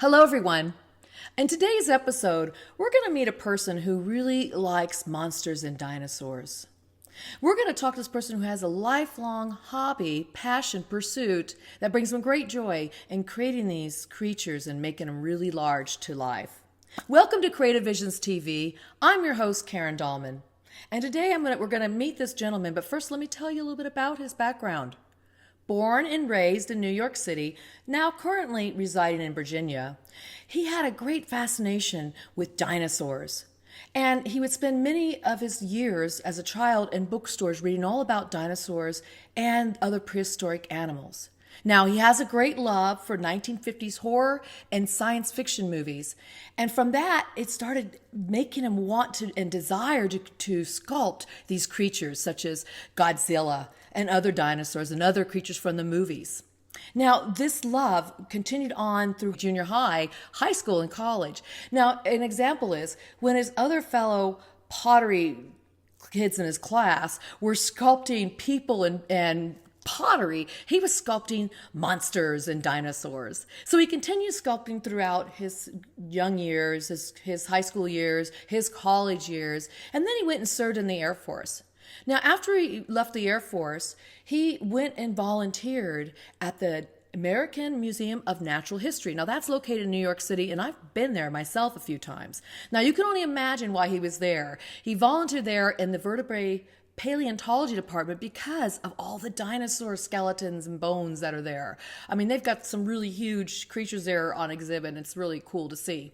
Hello, everyone. In today's episode, we're going to meet a person who really likes monsters and dinosaurs. We're going to talk to this person who has a lifelong hobby, passion, pursuit that brings them great joy in creating these creatures and making them really large to life. Welcome to Creative Visions TV. I'm your host, Karen Dahlman. And today we're going to meet this gentleman, but first let me tell you a little bit about his background. Born and raised in New York City, now currently residing in Virginia, he had a great fascination with dinosaurs. And he would spend many of his years as a child in bookstores reading all about dinosaurs and other prehistoric animals. Now, he has a great love for 1950s horror and science fiction movies. And from that, it started making him want to and desire to sculpt these creatures such as Godzilla and other dinosaurs and other creatures from the movies. Now, this love continued on through junior high, high school, and college. Now, an example is when his other fellow pottery kids in his class were sculpting people and pottery, he was sculpting monsters and dinosaurs. So he continued sculpting throughout his young years, his high school years, his college years, and then he went and served in the Air Force. Now, after he left the Air Force, he went and volunteered at the American Museum of Natural History. Now, that's located in New York City, and I've been there myself a few times. Now, you can only imagine why he was there. He volunteered there in the vertebrate paleontology department because of all the dinosaur skeletons and bones that are there. I mean, they've got some really huge creatures there on exhibit, and it's really cool to see.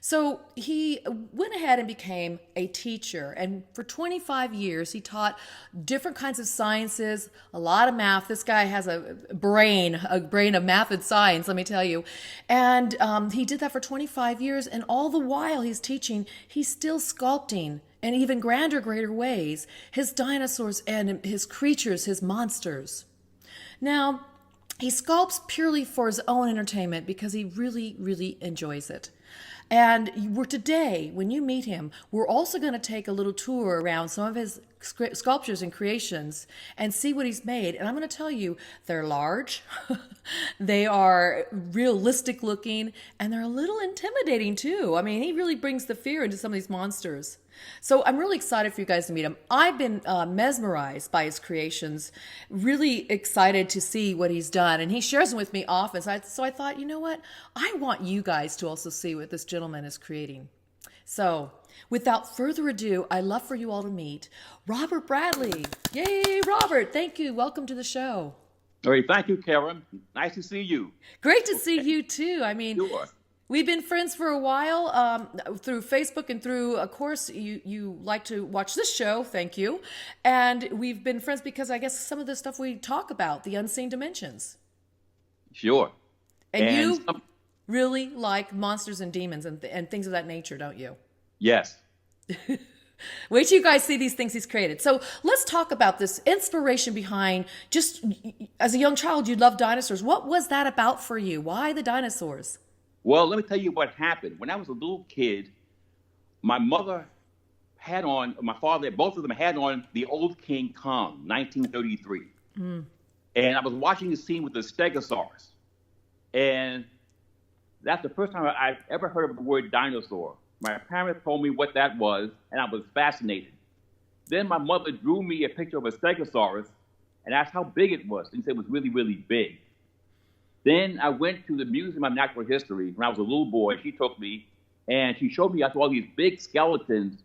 So he went ahead and became a teacher, and for 25 years he taught different kinds of sciences, a lot of math. This guy has a brain of math and science, let me tell you. And he did that for 25 years, and all the while he's teaching, he's still sculpting in even greater ways his dinosaurs and his creatures, his monsters. Now, he sculpts purely for his own entertainment because he really, really enjoys it. And today, when you meet him, we're also going to take a little tour around some of his sculptures and creations and see what he's made. And I'm going to tell you, they're large, they are realistic looking, and they're a little intimidating too. I mean, he really brings the fear into some of these monsters. So I'm really excited for you guys to meet him. I've been mesmerized by his creations, really excited to see what he's done. And he shares them with me often. So I thought, you know what? I want you guys to also see what this gentleman is creating. So without further ado, I'd love for you all to meet Robert Bradley. Yay, Robert. Thank you. Welcome to the show. All right. Thank you, Karen. Nice to see you. Great to see you too. I mean, Sure. We've been friends for a while through Facebook and through, of course, you like to watch this show. Thank you. And we've been friends because I guess some of the stuff we talk about, the unseen dimensions. Sure. And you really like monsters and demons and things of that nature, don't you? Yes. Wait till you guys see these things he's created. So let's talk about this inspiration behind just as a young child, you loved dinosaurs. What was that about for you? Why the dinosaurs? Well, let me tell you what happened. When I was a little kid, my mother had on, my father, both of them had on the old King Kong, 1933. And I was watching the scene with the Stegosaurus. And that's the first time I've ever heard of the word dinosaur. My parents told me what that was, and I was fascinated. Then my mother drew me a picture of a Stegosaurus and asked how big it was. And said it was really, really big. Then I went to the Museum of Natural History when I was a little boy. She took me, and she showed me all these big skeletons.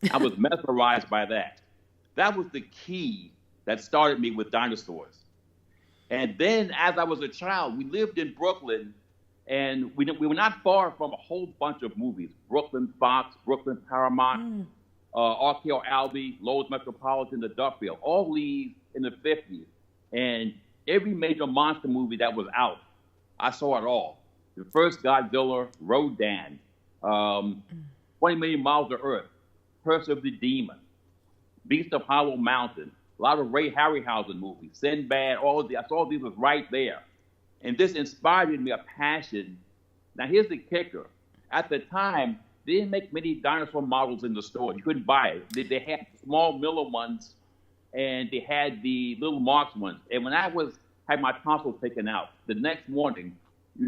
I was mesmerized by that. That was the key that started me with dinosaurs. And then as I was a child, we lived in Brooklyn, and we were not far from a whole bunch of movies. Brooklyn Fox, Brooklyn Paramount, RKO Albee, Lowe's Metropolitan, the Duffield, all these in the 50s. And every major monster movie that was out, I saw it all. The first Godzilla, Rodan, 20 Million Miles of Earth, Curse of the Demon, Beast of Hollow Mountain, a lot of Ray Harryhausen movies, Sinbad, all of these. I saw these was right there. And this inspired in me a passion. Now, here's the kicker. At the time, they didn't make many dinosaur models in the store. You couldn't buy it. They had small Miller ones, and they had the little Marx ones. And when I had my tonsils taken out, the next morning,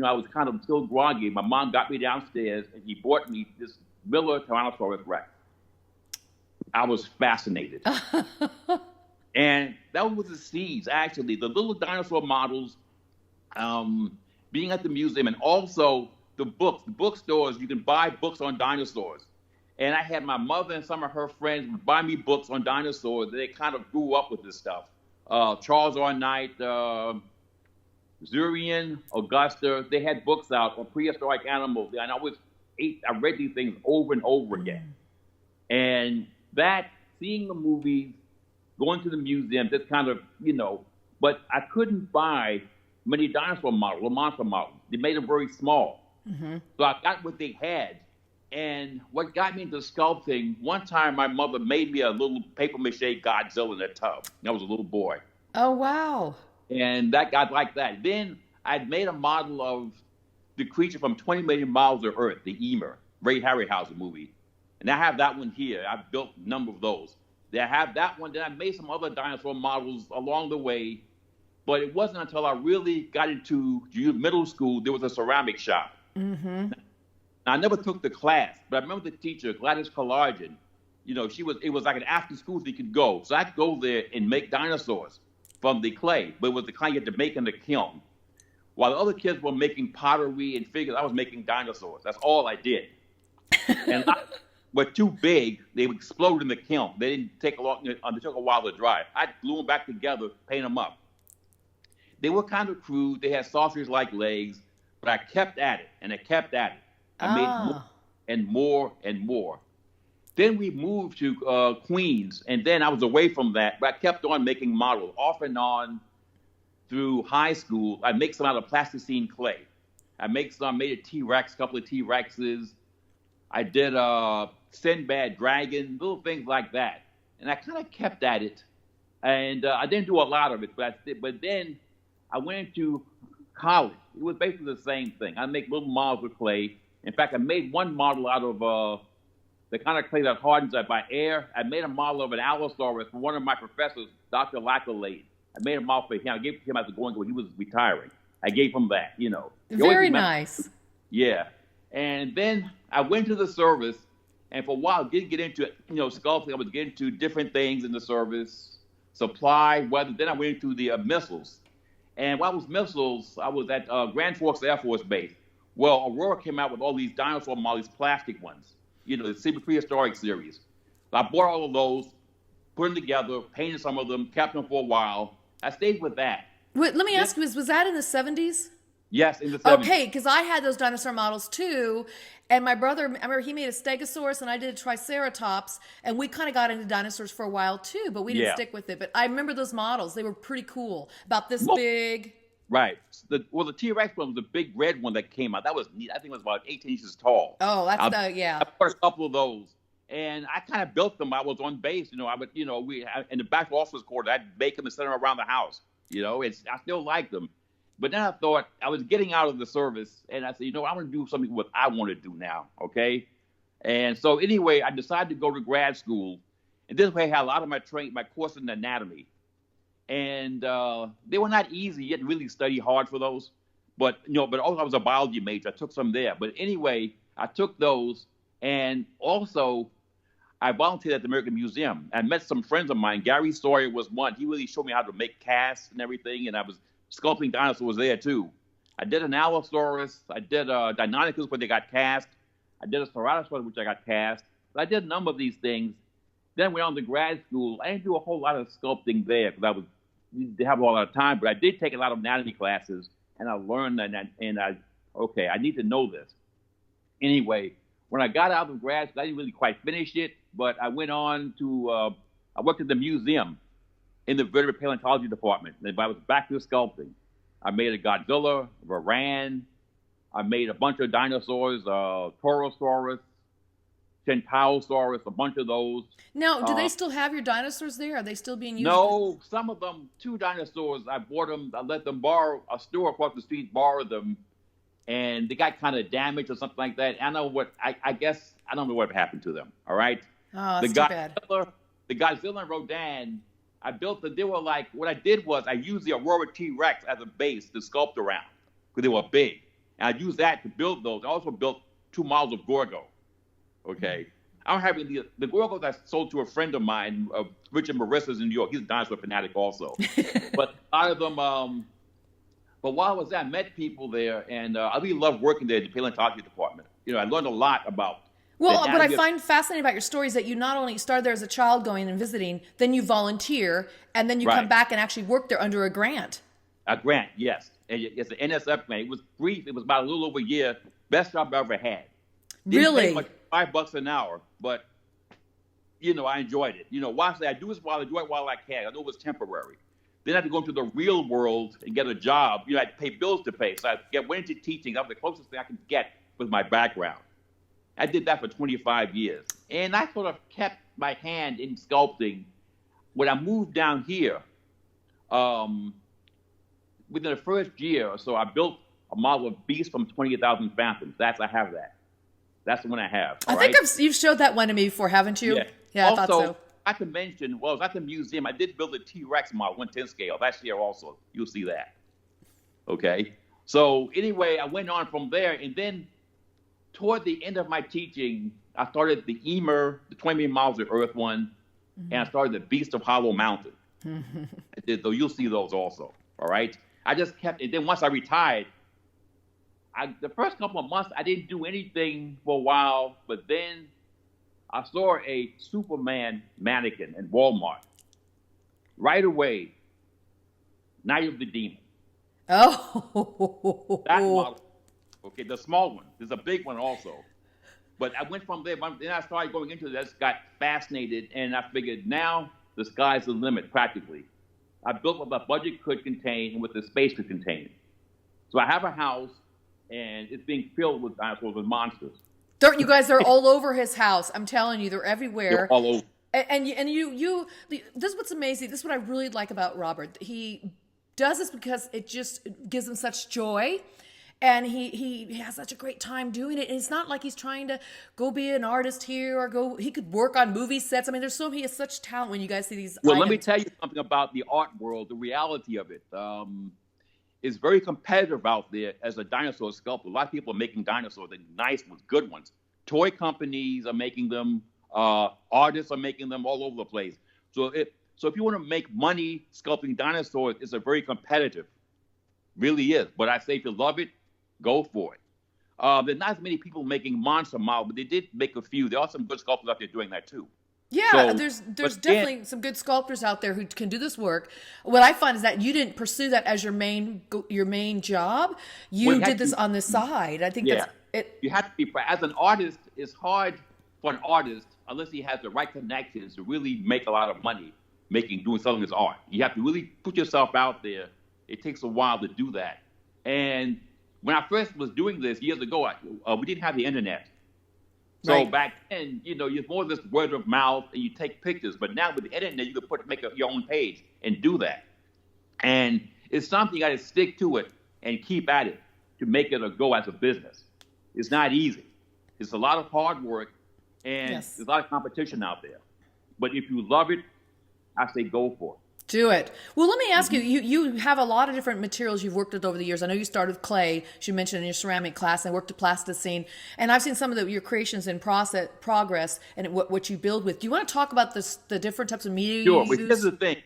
I was kind of still groggy. My mom got me downstairs, and he bought me this Miller Tyrannosaurus Rex. I was fascinated. And that was the seeds, actually. The little dinosaur models, being at the museum, and also the bookstores, you can buy books on dinosaurs. And I had my mother and some of her friends buy me books on dinosaurs. They kind of grew up with this stuff. Charles R. Knight, Zurian, Augusta, they had books out on prehistoric animals. And I read these things over and over again. And that, seeing the movies, going to the museum, just kind of, but I couldn't buy many dinosaur models or monster models. They made them very small. So I got what they had. And what got me into sculpting, one time my mother made me a little paper mache Godzilla in a tub. I was a little boy. Oh, wow. And that got like that. Then I'd made a model of the creature from 20 Million Miles of Earth, the Emer, Ray Harryhausen movie. And I have that one here. I've built a number of those. I have that one. Then I made some other dinosaur models along the way. But it wasn't until I really got into middle school, there was a ceramic shop. Now, I never took the class, but I remember the teacher, Gladys Kalarjan, it was like an after school so you could go. So I'd go there and make dinosaurs from the clay, but it was the clay you had to make in the kiln. While the other kids were making pottery and figures, I was making dinosaurs. That's all I did. And were too big, they would explode in the kiln. They didn't take they took a while to dry. I glue them back together, paint them up. They were kind of crude. They had sausage-like legs, but I kept at it, and I kept at it. I made more and more and more. Then we moved to Queens, and then I was away from that, but I kept on making models off and on through high school. I make some out of plasticine clay. I made a T-Rex, a couple of T-Rexes. I did a Sinbad dragon, little things like that. And I kind of kept at it. And I didn't do a lot of it, but then I went into college. It was basically the same thing. I make little models with clay. In fact, I made one model out of the kind of clay that hardens by air. I made a model of an Allosaurus for one of my professors, Dr. Lackalade. I made a model for him. I gave it to him as going when he was retiring. I gave him that, Very nice. Yeah. And then I went to the service, and for a while, didn't get into sculpting. I was getting into different things in the service, supply, weather. Then I went into the missiles. And while I was missiles, I was at Grand Forks Air Force Base. Well, Aurora came out with all these dinosaur models, plastic ones, the prehistoric series. So I bought all of those, put them together, painted some of them, kept them for a while. I stayed with that. Wait, let me ask you, was that in the 70s? Yes, in the 70s. Okay, because I had those dinosaur models too, and my brother, I remember he made a Stegosaurus and I did a Triceratops, and we kind of got into dinosaurs for a while too, but we didn't stick with it. But I remember those models. They were pretty cool, about this big. Right. The T-Rex one was the big red one that came out. That was neat. I think it was about 18 inches tall. Oh, that's I bought a couple of those. And I kind of built them. I was on base, I would, in the back office quarter, I'd make them and set them around the house. I still like them. But then I thought I was getting out of the service, and I said, I want to do something what I want to do now, okay? And so anyway, I decided to go to grad school, and this way I had a lot of my course in anatomy, and they were not easy. You had to really study hard for those, but also I was a biology major. I took some there, but anyway, I took those, and also I volunteered at the American Museum. I met some friends of mine. Gary Sawyer was one. He really showed me how to make casts and everything, and I was sculpting dinosaurs there too. I did an Allosaurus. I did a Deinonychus, where they got cast. I did a Ceratosaurus, which I got cast. But I did a number of these things. Then I went on to grad school. I didn't do a whole lot of sculpting there because didn't have a lot of time. But I did take a lot of anatomy classes, and I learned I need to know this. Anyway, when I got out of grad school, I didn't really quite finish it, but I went on to I worked at the museum in the vertebrate paleontology department. And I was back to sculpting. I made a Godzilla, a Varan. I made a bunch of dinosaurs, Torosaurus, Centaurosaurus, a bunch of those. Now, do they still have your dinosaurs there? Are they still being used? No, some of them, 2 dinosaurs, I bought them, I let them borrow, a store across the street borrowed them, and they got kind of damaged or something like that. I don't know what happened to them, all right? Oh, that's too bad. The Godzilla and Rodan, I built them. They were like, what I did was I used the Aurora T-Rex as a base to sculpt around because they were big. And I used that to build those. I also built 2 models of Gorgo. Okay. I don't have any, the Gorgos I sold to a friend of mine, Richard Marissa's in New York. He's a dinosaur fanatic also. But a lot of them, but while I was there, I met people there, and I really loved working there in the paleontology department. I learned a lot about. Well, what I find fascinating about your story is that you not only started there as a child going and visiting, then you volunteer, and then you come back and actually work there under a grant. A grant, yes. It's an NSF grant. It was brief. It was about a little over a year. Best job I ever had. Didn't pay much, $5 an hour, but I enjoyed it. Why I say I do this while I do it while I can. I know it was temporary. Then I had to go into the real world and get a job. I had to pay bills to pay. So I went into teaching. That was the closest thing I could get with my background. I did that for 25 years. And I sort of kept my hand in sculpting. When I moved down here, within the first year or so, I built a model of Beast from 28,000 Fathoms. I have that. That's the one I have. I think you've showed that one to me before, haven't you? Yeah, also, I thought so. Not to mention, I was at the museum. I did build a T-Rex model, 1/10 scale. That's here also. You'll see that. Okay. So anyway, I went on from there, and then toward the end of my teaching, I started the Emer, the 20 million miles of Earth one, and I started the Beast of Hollow Mountain. I did, though. You'll see those also. All right. I just kept, and then once I retired, the first couple of months I didn't do anything for a while, but then I saw a Superman mannequin in Walmart. Right away, Night of the Demon. Oh. That model. Okay, the small one. There's a big one also. But I went from there. Then I started going into this, got fascinated, and I figured now the sky's the limit, practically. I built what the budget could contain and what the space could contain. So I have a house, and it's being filled with dinosaurs and monsters. You guys are all over his house. I'm telling you, they're everywhere. They're all over. And you. This is what's amazing. This is what I really like about Robert. He does this because it just gives him such joy, and he has such a great time doing it. And it's not like he's trying to go be an artist here or go. He could work on movie sets. I mean, he has such talent when you guys see these. Well, let me tell you something about the art world. The reality of it. It's very competitive out there as a dinosaur sculptor. A lot of people are making dinosaurs, they're nice ones, good ones. Toy companies are making them. Artists are making them all over the place. So if you want to make money sculpting dinosaurs, it's a very competitive. Really is. But I say if you love it, go for it. There's not as many people making monster models, but they did make a few. There are some good sculptors out there doing that too. Yeah, there's definitely some good sculptors out there who can do this work. What I find is that you didn't pursue that as your main job. You did this on the side. I think that's it. You have to be, as an artist, it's hard for an artist, unless he has the right connections, to really make a lot of money doing selling his art. You have to really put yourself out there. It takes a while to do that. And when I first was doing this years ago, we didn't have the internet. So back then, you're more this word of mouth and you take pictures. But now with the internet, you can make your own page and do that. And it's something you got to stick to it and keep at it to make it a go as a business. It's not easy. It's a lot of hard work and there's a lot of competition out there. But if you love it, I say go for it. Do it. Well, let me ask you, you have a lot of different materials you've worked with over the years. I know you started with clay, as you mentioned in your ceramic class, and worked with Plasticine. And I've seen some of your creations in progress and what you build with. Do you want to talk about the different types of media you use? Sure. Here's the thing.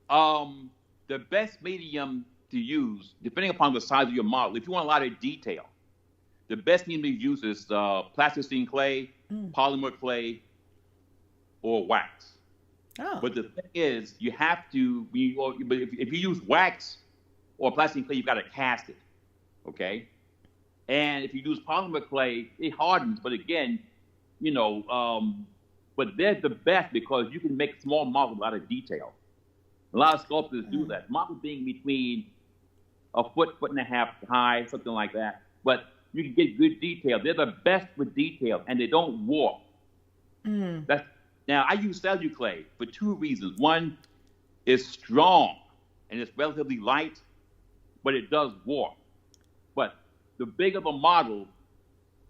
The best medium to use, depending upon the size of your model, if you want a lot of detail, the best medium to use is Plasticine clay, polymer clay, or wax. Oh. But the thing is, you have to be, but if you use wax or plastic clay, you've got to cast it, okay? And if you use polymer clay, it hardens, but again, but they're the best because you can make small models with a lot of detail. A lot of sculptors do that. Models being between a foot and a half high, something like that. But you can get good detail. They're the best with detail, and they don't warp. Now, I use Celluclay for 2 reasons. One, it's strong, and it's relatively light, but it does warp. But the bigger the model,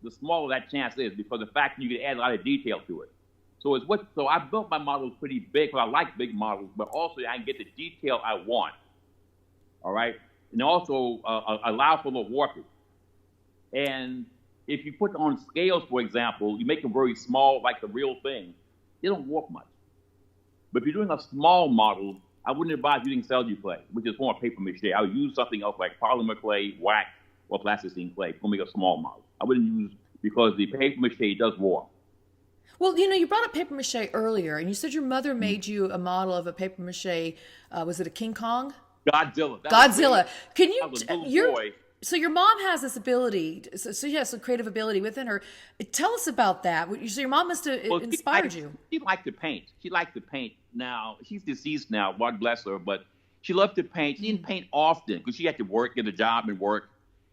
the smaller that chance is, because the fact that you can add a lot of detail to it. So I built my models pretty big, because I like big models, but also I can get the detail I want. All right? And also allow for the warping. And if you put on scales, for example, you make them very small, like the real thing, they don't warp much. But if you're doing a small model, I wouldn't advise using Celluclay, which is more paper mache. I would use something else like polymer clay, wax, or Plasticine clay to make a small model. I wouldn't use, because the paper mache does warp. Well, you brought up paper mache earlier, and you said your mother made you a model of a paper mache. Was it a King Kong? Godzilla. Godzilla. Can you? I was a little boy. So your mom has this ability. So she has some creative ability within her. Tell us about that. So your mom must have inspired you. She liked to paint. She liked to paint. Now she's deceased now, God bless her, but she loved to paint. She didn't paint often because she had to work, get a job, and work.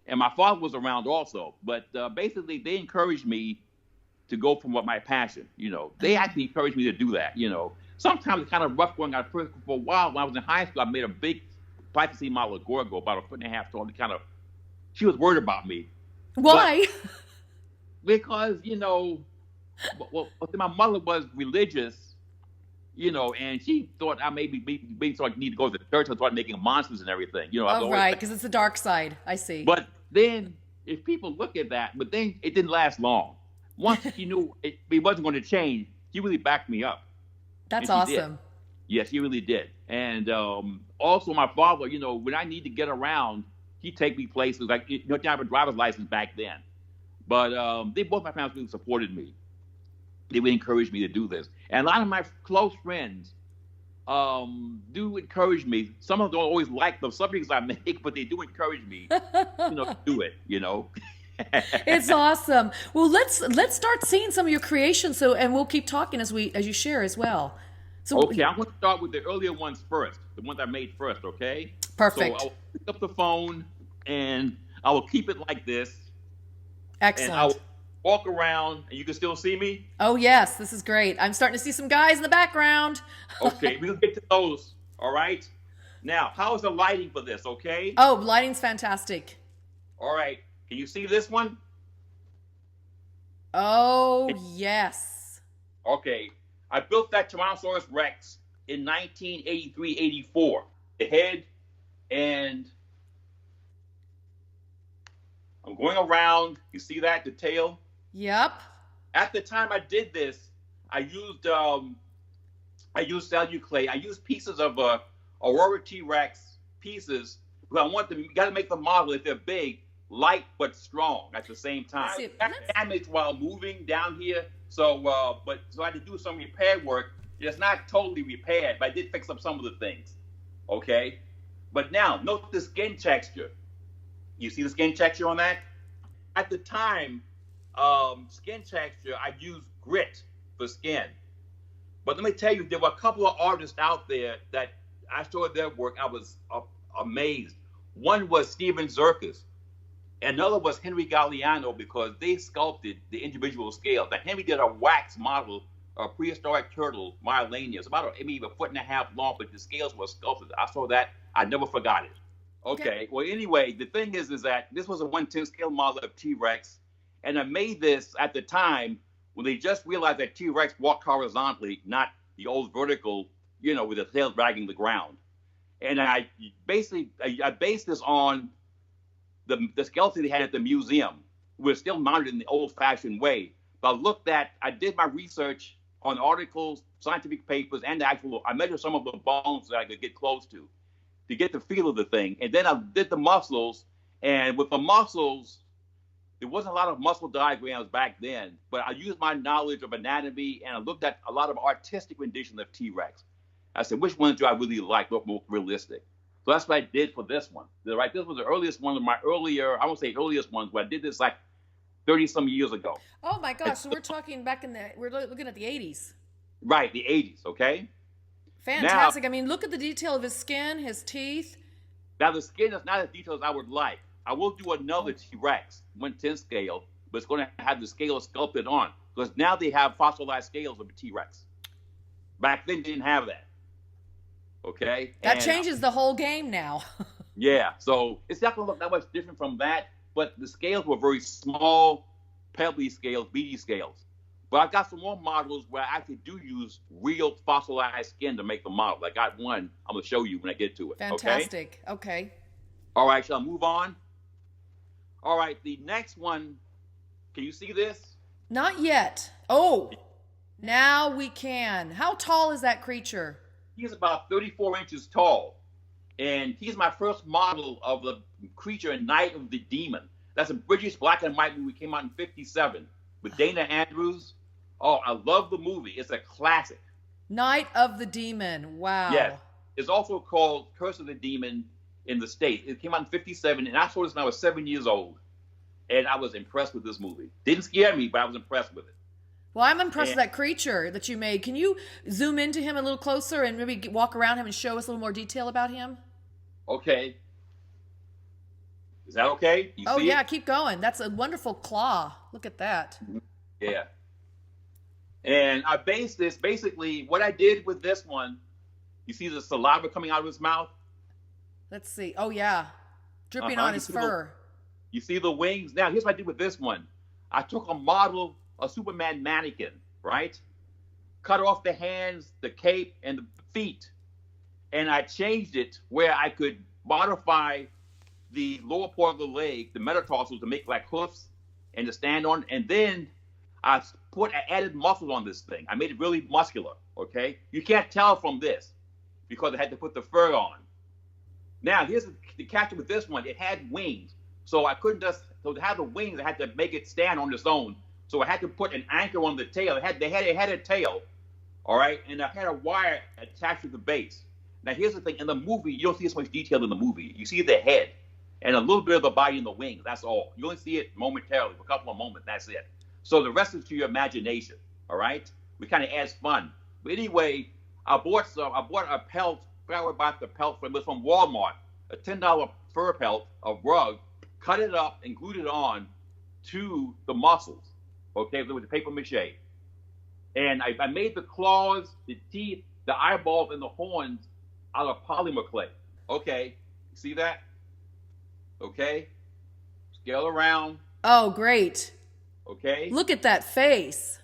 And my father was around also. But basically, they encouraged me to go from what my passion. They actually encouraged me to do that. Sometimes it's kind of rough going out for a while. When I was in high school, I made a big Plasticine model of Gorgo, about 1.5 foot tall. She was worried about me. Why? Because, well, my mother was religious, and she thought I maybe sort of need to go to the church and start making monsters and everything. Right, because it's the dark side. I see. But then, if people look at that, but then it didn't last long. Once she knew it wasn't going to change, she really backed me up. That's awesome. Yes, she really did. And also my father, when I need to get around, he'd take me places like, I didn't have a driver's license back then. But both my parents really supported me. They would encourage me to do this. And a lot of my close friends do encourage me. Some of them don't always like the subjects I make, but they do encourage me to do it, It's awesome. Well, let's start seeing some of your creations. And we'll keep talking as you share as well. So, okay, I'm going to start with the earlier ones first, the ones I made first. Okay. Perfect. So I'll pick up the phone and I will keep it like this. Excellent. And I'll walk around, and you can still see me. Oh yes, this is great. I'm starting to see some guys in the background. Okay, we'll get to those. All right. Now, how is the lighting for this? Okay. Oh, lighting's fantastic. All right. Can you see this one? Oh, yes. Okay. I built that Tyrannosaurus Rex in 1983-84. The head, and I'm going around. You see that? The tail? Yep. At the time I did this, I used Celluclay. I used pieces of Aurora T-Rex pieces because I want them. You got to make the model if they're big, light but strong at the same time. I got damaged while moving down here, so I had to do some repair work. It's not totally repaired, but I did fix up some of the things. Okay, but now note the skin texture. You see the skin texture on that? At the time, skin texture, I used grit for skin. But let me tell you, there were a couple of artists out there that I saw their work. I was amazed. One was Steven Zerkis. Another was Henry Galliano, because they sculpted the individual scales. Now, Henry did a wax model of a prehistoric turtle, Myelania. It's about maybe a 1.5 feet long, but the scales were sculpted. I saw that. I never forgot it. Okay. Well, anyway, the thing is that this was a 1/10 scale model of T-Rex. And I made this at the time when they just realized that T-Rex walked horizontally, not the old vertical, with the tail dragging the ground. And I based this on the skeleton they had at the museum. We're still mounted in the old-fashioned way. But I did my research on articles, scientific papers, and I measured some of the bones that I could get close to get the feel of the thing. And then I did the muscles, and with the muscles, there wasn't a lot of muscle diagrams back then, but I used my knowledge of anatomy, and I looked at a lot of artistic renditions of T-Rex. I said, which ones do I really like, look more realistic? So that's what I did for this one. Right, this was the earliest one of my I won't say earliest ones, but I did this like 30-some years ago. Oh my gosh, so we're talking we're looking at the 80s. Right, the 80s, okay? Fantastic. Now, look at the detail of his skin, his teeth. Now, the skin is not as detailed as I would like. I will do another T-Rex, 1/10 scale, but it's going to have the scale sculpted on, because now they have fossilized scales of a T-Rex. Back then, they didn't have that. Okay? That changes the whole game now. Yeah, so it's not going to look that much different from that, but the scales were very small, pebbly scales, beady scales. But I've got some more models where I actually do use real fossilized skin to make the model. I got one I'm going to show you when I get to it. Fantastic. Okay. All right, shall I move on? All right, the next one. Can you see this? Not yet. Oh, now we can. How tall is that creature? He's about 34 inches tall, and he's my first model of the creature Night of the Demon. That's a British black and white movie, came out in '57 with Dana Andrews. Oh, I love the movie. It's a classic. Night of the Demon. Wow. Yes. It's also called Curse of the Demon in the States. It came out in '57, and I saw this when I was 7 years old, and I was impressed with this movie. Didn't scare me, but I was impressed with it. Well, I'm impressed with that creature that you made. Can you zoom into him a little closer and maybe walk around him and show us a little more detail about him? Okay. Is that okay? You see yeah, it? keep going. That's a wonderful claw. Look at that. Yeah. And I based this, basically, what I did with this one, you see the saliva coming out of his mouth? Let's see. Oh, yeah. Dripping on his fur. You see the wings? Now, here's what I did with this one. I took a model, a Superman mannequin, right? Cut off the hands, the cape, and the feet. And I changed it where I could modify the lower part of the leg, the metatarsals, to make like hoofs and to stand on. And then I added muscles on this thing. I made it really muscular, okay? You can't tell from this because I had to put the fur on. Now, here's the catch with this one. It had wings. So I couldn't just, so to have the wings, I had to make it stand on its own. So I had to put an anchor on the tail. It had a tail, all right? And I had a wire attached to the base. Now, here's the thing. In the movie, you don't see as much detail in the movie. You see the head and a little bit of the body and the wings. That's all. You only see it momentarily for a couple of moments. That's it. So the rest is to your imagination, all right? We kind of adds fun. But anyway, I bought a pelt. I forgot where I bought the pelt from. It was from Walmart, a $10 fur pelt, a rug, cut it up and glued it on to the muscles, okay, with the paper mache. And I made the claws, the teeth, the eyeballs, and the horns out of polymer clay. Okay, see that? Okay, scale around. Oh, great. Okay. Look at that face.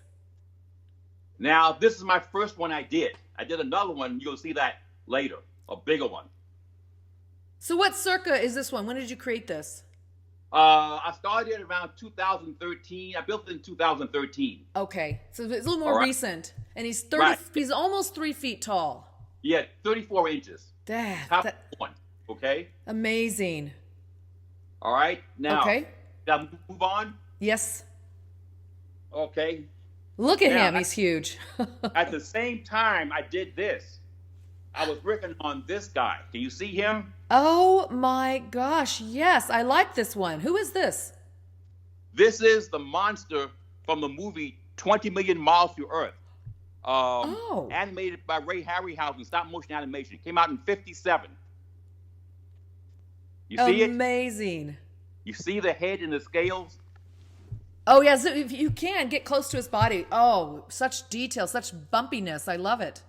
Now, this is my first one I did. I did another one. You'll see that later, a bigger one. So what circa is this one? When did you create this? I started it around 2013. I built it in 2013. Okay, so it's a little more recent. And he's 30. Right. He's almost 3 feet tall. Yeah, 34 inches. Top one. Okay. Amazing. All right. Now, okay. Now move on. Yes. Okay. Look at him. He's huge. At the same time I did this, I was working on this guy. Can you see him? Oh my gosh. Yes, I like this one. Who is this? This is the monster from the movie 20 Million Miles to Earth. Animated by Ray Harryhausen, stop motion animation. Came out in '57. You see it? Amazing. You see the head and the scales? Oh, yes. Yeah, so if you can get close to his body. Oh, such detail, such bumpiness. I love it.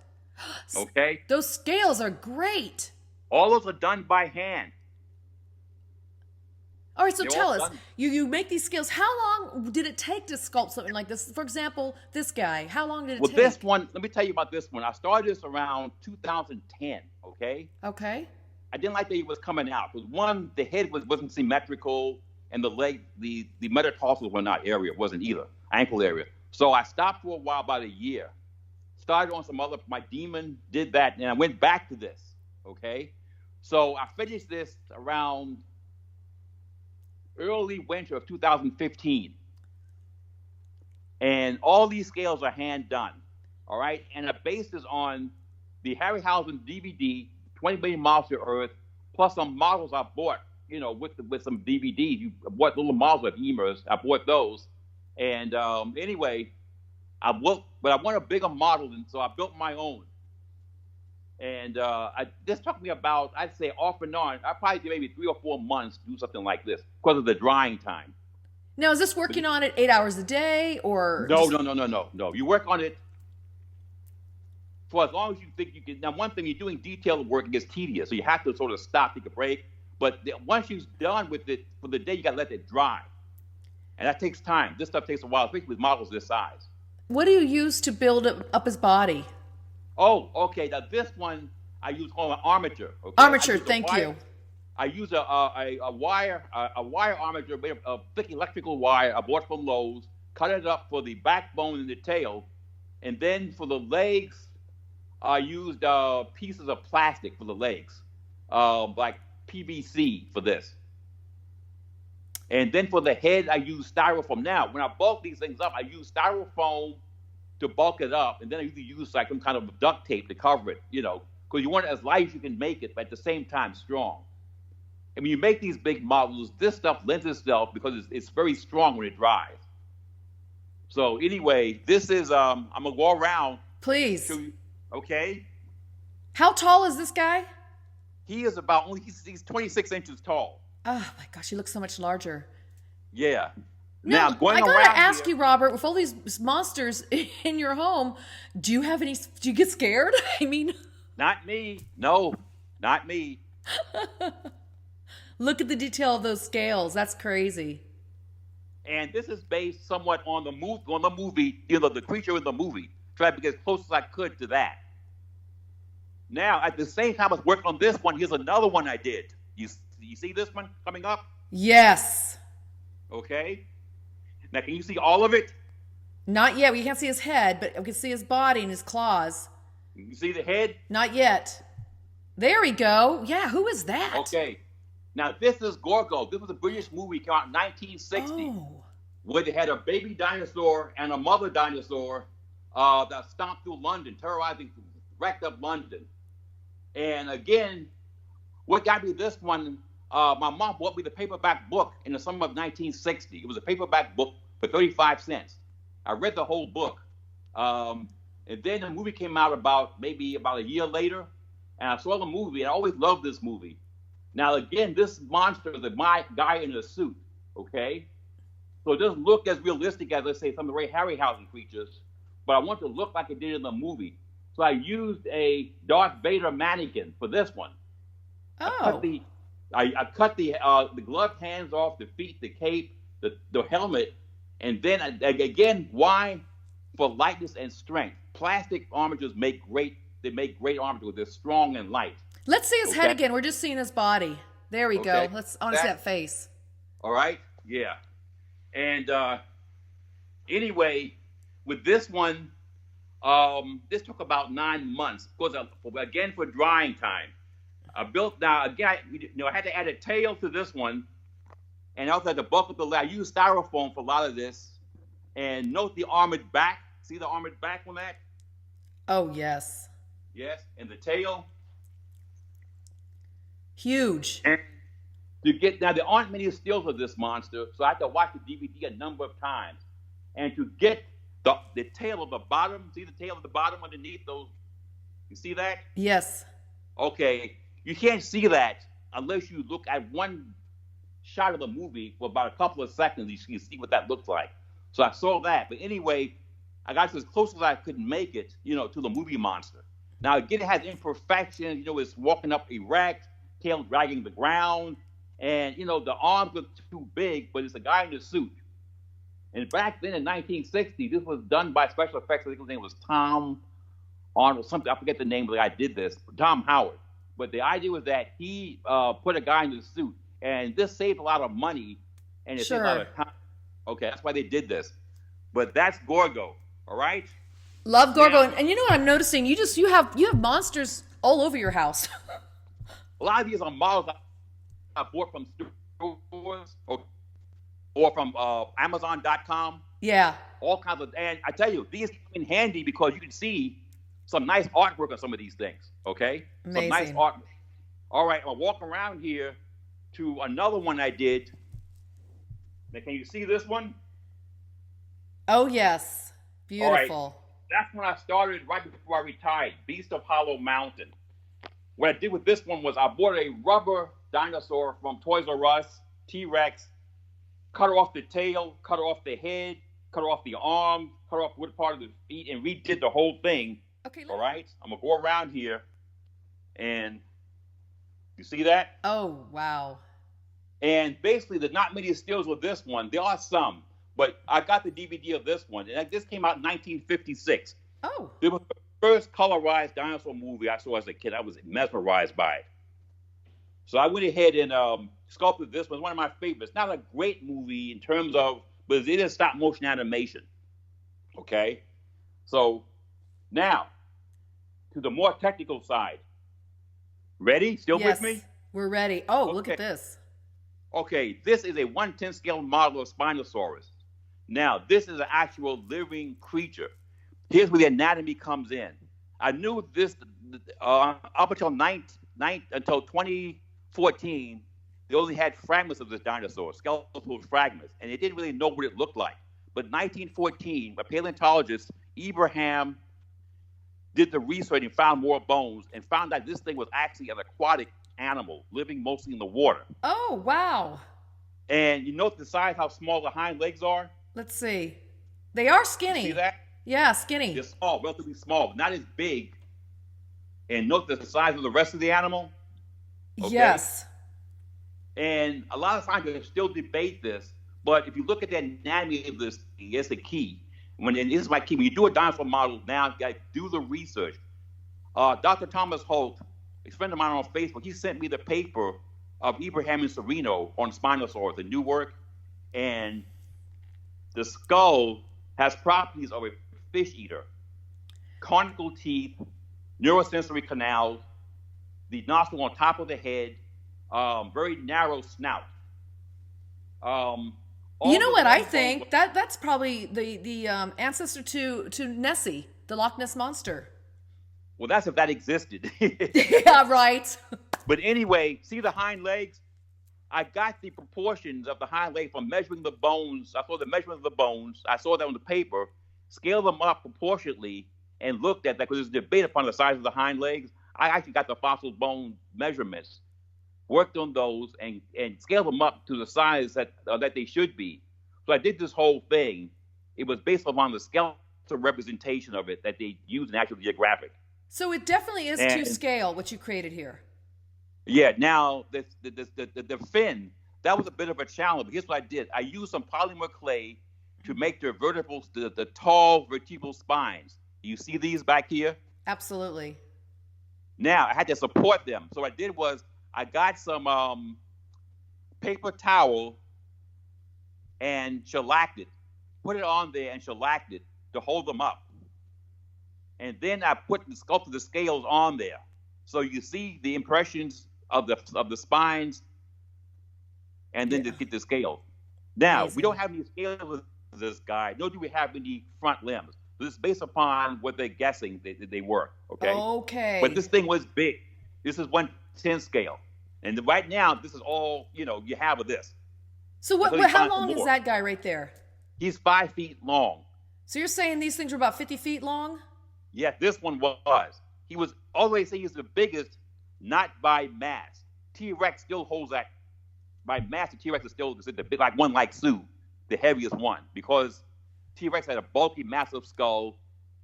Okay. Those scales are great. All those are done by hand. All right, so tell us, you make these scales. How long did it take to sculpt something like this? For example, this guy, how long did it take? Well, this one, let me tell you about this one. I started this around 2010, okay? Okay. I didn't like that it was coming out. Because one, the head wasn't symmetrical, and the leg, the metatarsals were not area. It wasn't either, ankle area. So I stopped for a while, about a year. Started on some other, my demon did that, and I went back to this, okay? So I finished this around early winter of 2015. And all these scales are hand done, all right? And I based this on the Harryhausen DVD, 20 Million Miles to Earth, plus some models I bought, you know, with some DVDs. You bought little models of emus. I bought those. And anyway, but I want a bigger model, and so I built my own. And this took me about, I'd say off and on, I probably did maybe 3 or 4 months to do something like this because of the drying time. Now, is this working on it 8 hours a day or? No. You work on it for as long as you think you can. Now, one thing, you're doing detailed work, it gets tedious, so you have to sort of stop, take a break. But once you're done with it for the day, you got to let it dry. And that takes time. This stuff takes a while, especially with models this size. What do you use to build up his body? Oh, okay. Now, this one, I use called an armature. Okay? Armature, thank you. I use a wire armature made of thick electrical wire I bought from Lowe's, cut it up for the backbone and the tail, and then for the legs, I used pieces of plastic for the legs, like PVC for this. And then for the head, I use styrofoam. Now, when I bulk these things up, I use styrofoam to bulk it up, and then I usually use like some kind of duct tape to cover it, because you want it as light as you can make it, but at the same time strong. And when you make these big models, this stuff lends itself because it's very strong when it dries. So anyway, this is I'm gonna go around. Please. Okay. How tall is this guy? He is he's 26 inches tall. Oh my gosh, he looks so much larger. Yeah. Now, Now going I gotta around ask here, you, Robert, with all these monsters in your home, do you get scared? I mean, not me. No, not me. look at the detail of those scales. That's crazy. And this is based somewhat on the movie, the creature in the movie. Tried to get as close as I could to that. Now, at the same time I was working on this one, here's another one I did. You see this one coming up? Yes. Okay. Now, can you see all of it? Not yet. We can't see his head, but we can see his body and his claws. You see the head? Not yet. There we go. Yeah, who is that? Okay. Now, this is Gorgo. This was a British movie came out in 1960, where they had a baby dinosaur and a mother dinosaur that stomped through London, wrecked up London. And again, what got me this one, my mom bought me the paperback book in the summer of 1960. It was a paperback book for 35 cents. I read the whole book. And then the movie came out about a year later, and I saw the movie, and I always loved this movie. Now, again, this monster is my guy in a suit, okay? So it doesn't look as realistic as, let's say, some of the Ray Harryhausen creatures, but I want it to look like it did in the movie. So I used a Darth Vader mannequin for this one. Oh. I cut the gloved hands off, the feet, the cape, the helmet, and then again, why? For lightness and strength. Plastic armatures make great armatures. They're strong and light. Let's see his head again. We're just seeing his body. There we go. I want to see that face. All right. Yeah. And anyway, with this one, this took about 9 months. Of course, again for drying time. I had to add a tail to this one, and I also had to bulk up the leg. I used styrofoam for a lot of this. And note the armored back. See the armored back on that? Oh, yes. Yes, and the tail. Huge. And there aren't many stills of this monster, so I had to watch the DVD a number of times. And to get the tail of the bottom, see the tail of the bottom underneath those? You see that? Yes. Okay, you can't see that unless you look at one shot of the movie for about a couple of seconds. You can see what that looks like. So I saw that. But anyway, I got as close as I could make it, to the movie monster. Now, again, it has imperfections. It's walking up erect, tail dragging the ground. And, the arms look too big, but it's a guy in a suit. And back then in 1960, this was done by special effects. I think his name was Tom Arnold, something. I forget the name of the guy who did this. Tom Howard. But the idea was that he put a guy in the suit. And this saved a lot of money. And it saved a lot of time. Okay, that's why they did this. But that's Gorgo, all right? Love Gorgo. Yeah. And you know what I'm noticing? You have monsters all over your house. A lot of these are models I bought from stores or from Amazon.com. Yeah. All kinds of, and I tell you, these come in handy because you can see some nice artwork on some of these things, okay? Amazing. Some nice artwork. All right, I'll walk around here to another one I did. Now, can you see this one? Oh, yes. Beautiful. All right. That's when I started right before I retired, Beast of Hollow Mountain. What I did with this one was I bought a rubber dinosaur from Toys R Us, T-Rex, cut off the tail, cut off the head, cut off the arm, cut off one part of the feet, and redid the whole thing. Okay. All right? I'm going to go around here, and you see that? Oh, wow. And basically, there's not many stills with this one. There are some, but I got the DVD of this one, and this came out in 1956. Oh. It was the first colorized dinosaur movie I saw as a kid. I was mesmerized by it. So I went ahead and sculpted this one. One of my favorites. Not a great movie in terms of, but it is stop motion animation. Okay. So now to the more technical side. Ready? Still Yes, with me? we're ready. Oh, Okay. look at this. Okay. This is a 1/10 scale model of Spinosaurus. Now, this is an actual living creature. Here's where the anatomy comes in. I knew this up until until 2014. They only had fragments of this dinosaur, skeletal fragments, and they didn't really know what it looked like. But in 1914, a paleontologist, Ibrahim, did the research and found more bones and found out this thing was actually an aquatic animal living mostly in the water. Oh, wow. And you note the size, how small the hind legs are? Let's see. They are skinny. You see that? Yeah, skinny. They're small, relatively small, not as big. And note the size of the rest of the animal. Okay? Yes. And a lot of scientists still debate this, but if you look at the anatomy of this thing, it's the key. And this is my key. When you do a dinosaur model now, you got to do the research. Dr. Thomas Holt, a friend of mine on Facebook, he sent me the paper of Ibrahim and Sereno on Spinosaurus, the new work. And the skull has properties of a fish eater. Conical teeth, neurosensory canals, the nostril on top of the head, very narrow snout. You know what I think? That's probably the ancestor to Nessie, the Loch Ness monster. Well, that's if that existed. Yeah, right. But anyway, see the hind legs? I got the proportions of the hind leg from measuring the bones. I saw the measurement of the bones. I saw that on the paper, scaled them up proportionately, and looked at that because there's debate upon the size of the hind legs. I actually got the fossil bone measurements, worked on those, and scaled them up to the size that they should be. So I did this whole thing. It was based upon the skeletal representation of it that they used in National Geographic. So it definitely is to scale what you created here. Yeah. Now the fin, that was a bit of a challenge. But here's what I did: I used some polymer clay to make the the tall vertebral spines. You see these back here? Absolutely. Now I had to support them. So what I did was I got some paper towel and shellacked it, put it on there and shellacked it to hold them up. And then I sculpted the scales on there. So you see the impressions of the spines and then to get the scales. Now, we don't have any scales with this guy, nor do we have any front limbs. So this is based upon what they're guessing they were, okay? Okay. But this thing was big. This is 1/10 scale. And right now, this is all, you have of this. So how long is that guy right there? He's 5 feet long. So you're saying these things are about 50 feet long? Yeah, this one was. He was always saying he's the biggest, not by mass. T-Rex still holds that. By mass, the T-Rex is still the big, like one like Sue, the heaviest one, because T-Rex had a bulky, massive skull.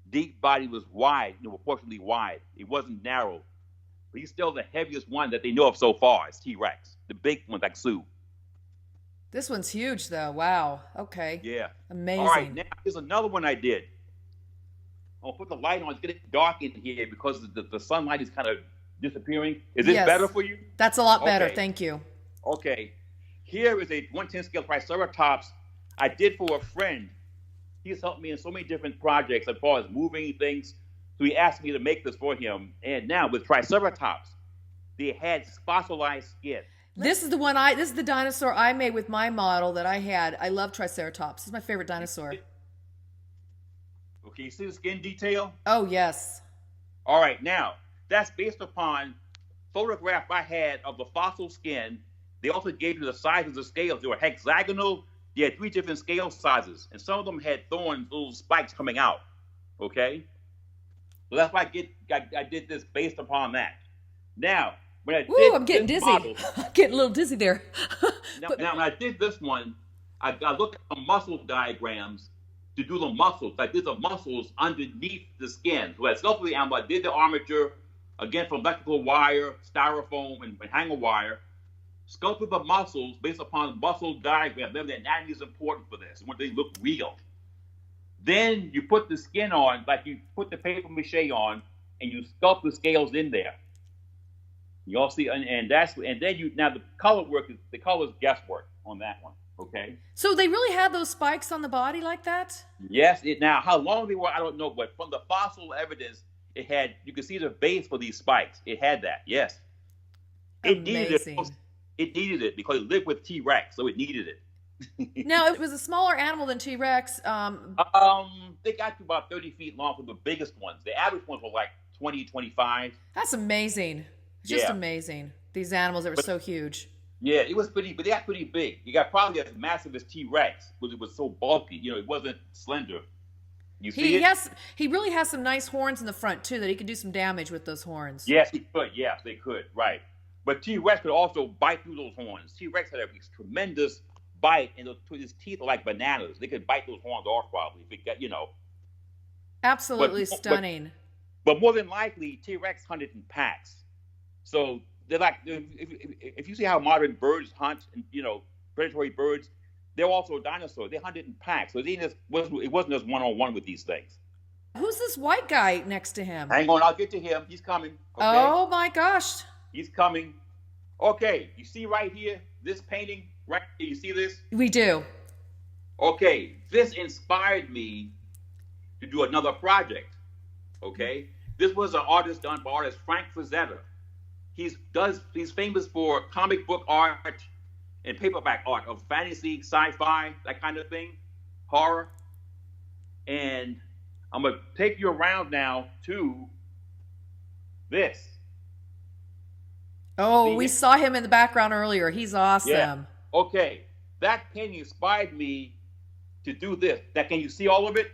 Deep body was wide, proportionally wide. It wasn't narrow. But he's still the heaviest one that they know of so far is T-Rex. The big one like Sue. This one's huge, though. Wow. Okay. Yeah. Amazing. All right, now here's another one I did. I'll put the light on. It's getting dark in here because the sunlight is kind of disappearing. Is this better for you? That's a lot better. Thank you. Okay. Here is a 1/10 scale Triceratops I did for a friend. He's helped me in so many different projects as far as moving things. So he asked me to make this for him. And now with Triceratops, they had fossilized skin. This is the dinosaur I made with my model that I had. I love Triceratops. It's my favorite dinosaur. Okay, you see the skin detail? Oh, yes. All right, now, that's based upon photograph I had of the fossil skin. They also gave you the size of the scales. They were hexagonal. They had 3 different scale sizes, and some of them had thorns, little spikes coming out, okay? So that's why I did this based upon that. Now, when I did I'm getting dizzy. Model, I'm getting a little dizzy there. now, when I did this one, I looked at the muscle diagrams to do the muscles. I did the muscles underneath the skin. So I sculpted the animal. I did the armature, again, from electrical wire, styrofoam, and hanger wire. Sculpted the muscles based upon muscle diagram. Remember, the anatomy is important for this. When they look real. Then you put the skin on, like you put the paper mache on, and you sculpt the scales in there. You all see, and then now the color work is the color is guesswork on that one. Okay. So they really had those spikes on the body like that? Yes. Now how long they were, I don't know, but from the fossil evidence, it had. You could see the base for these spikes. It had that. Yes. It needed Amazing. it. It needed it because it lived with T-Rex, so it needed it. Now, it was a smaller animal than T-Rex. They got to about 30 feet long for the biggest ones. The average ones were like 20, 25. That's amazing. Just Yeah. amazing. These animals that were so huge. Yeah, it was pretty, but they got pretty big. You got probably as massive as T-Rex because it was so bulky. You know, it wasn't slender. You see it? He really has some nice horns in the front too that he could do some damage with those horns. Yes, he could. Yes, they could. Right. But T-Rex could also bite through those horns. T-Rex had a tremendous bite, and his teeth are like bananas. They could bite those horns off probably if it got, Absolutely stunning. But more than likely, T-Rex hunted in packs. So they're like, if you see how modern birds hunt, and predatory birds, they're also dinosaurs. They hunted in packs. So it wasn't just one-on-one with these things. Who's this white guy next to him? Hang on, I'll get to him. He's coming. Okay? Oh my gosh. He's coming. Okay, you see right here, this painting, right here, you see this? We do. Okay, this inspired me to do another project, okay? This was an artist done by artist Frank Frazetta. He's famous for comic book art and paperback art of fantasy, sci-fi, that kind of thing, horror. And I'm going to take you around now to this. Oh, See we it? saw him in the background earlier. He's awesome. Yeah. Okay, that painting inspired me to do this. Now, can you see all of it?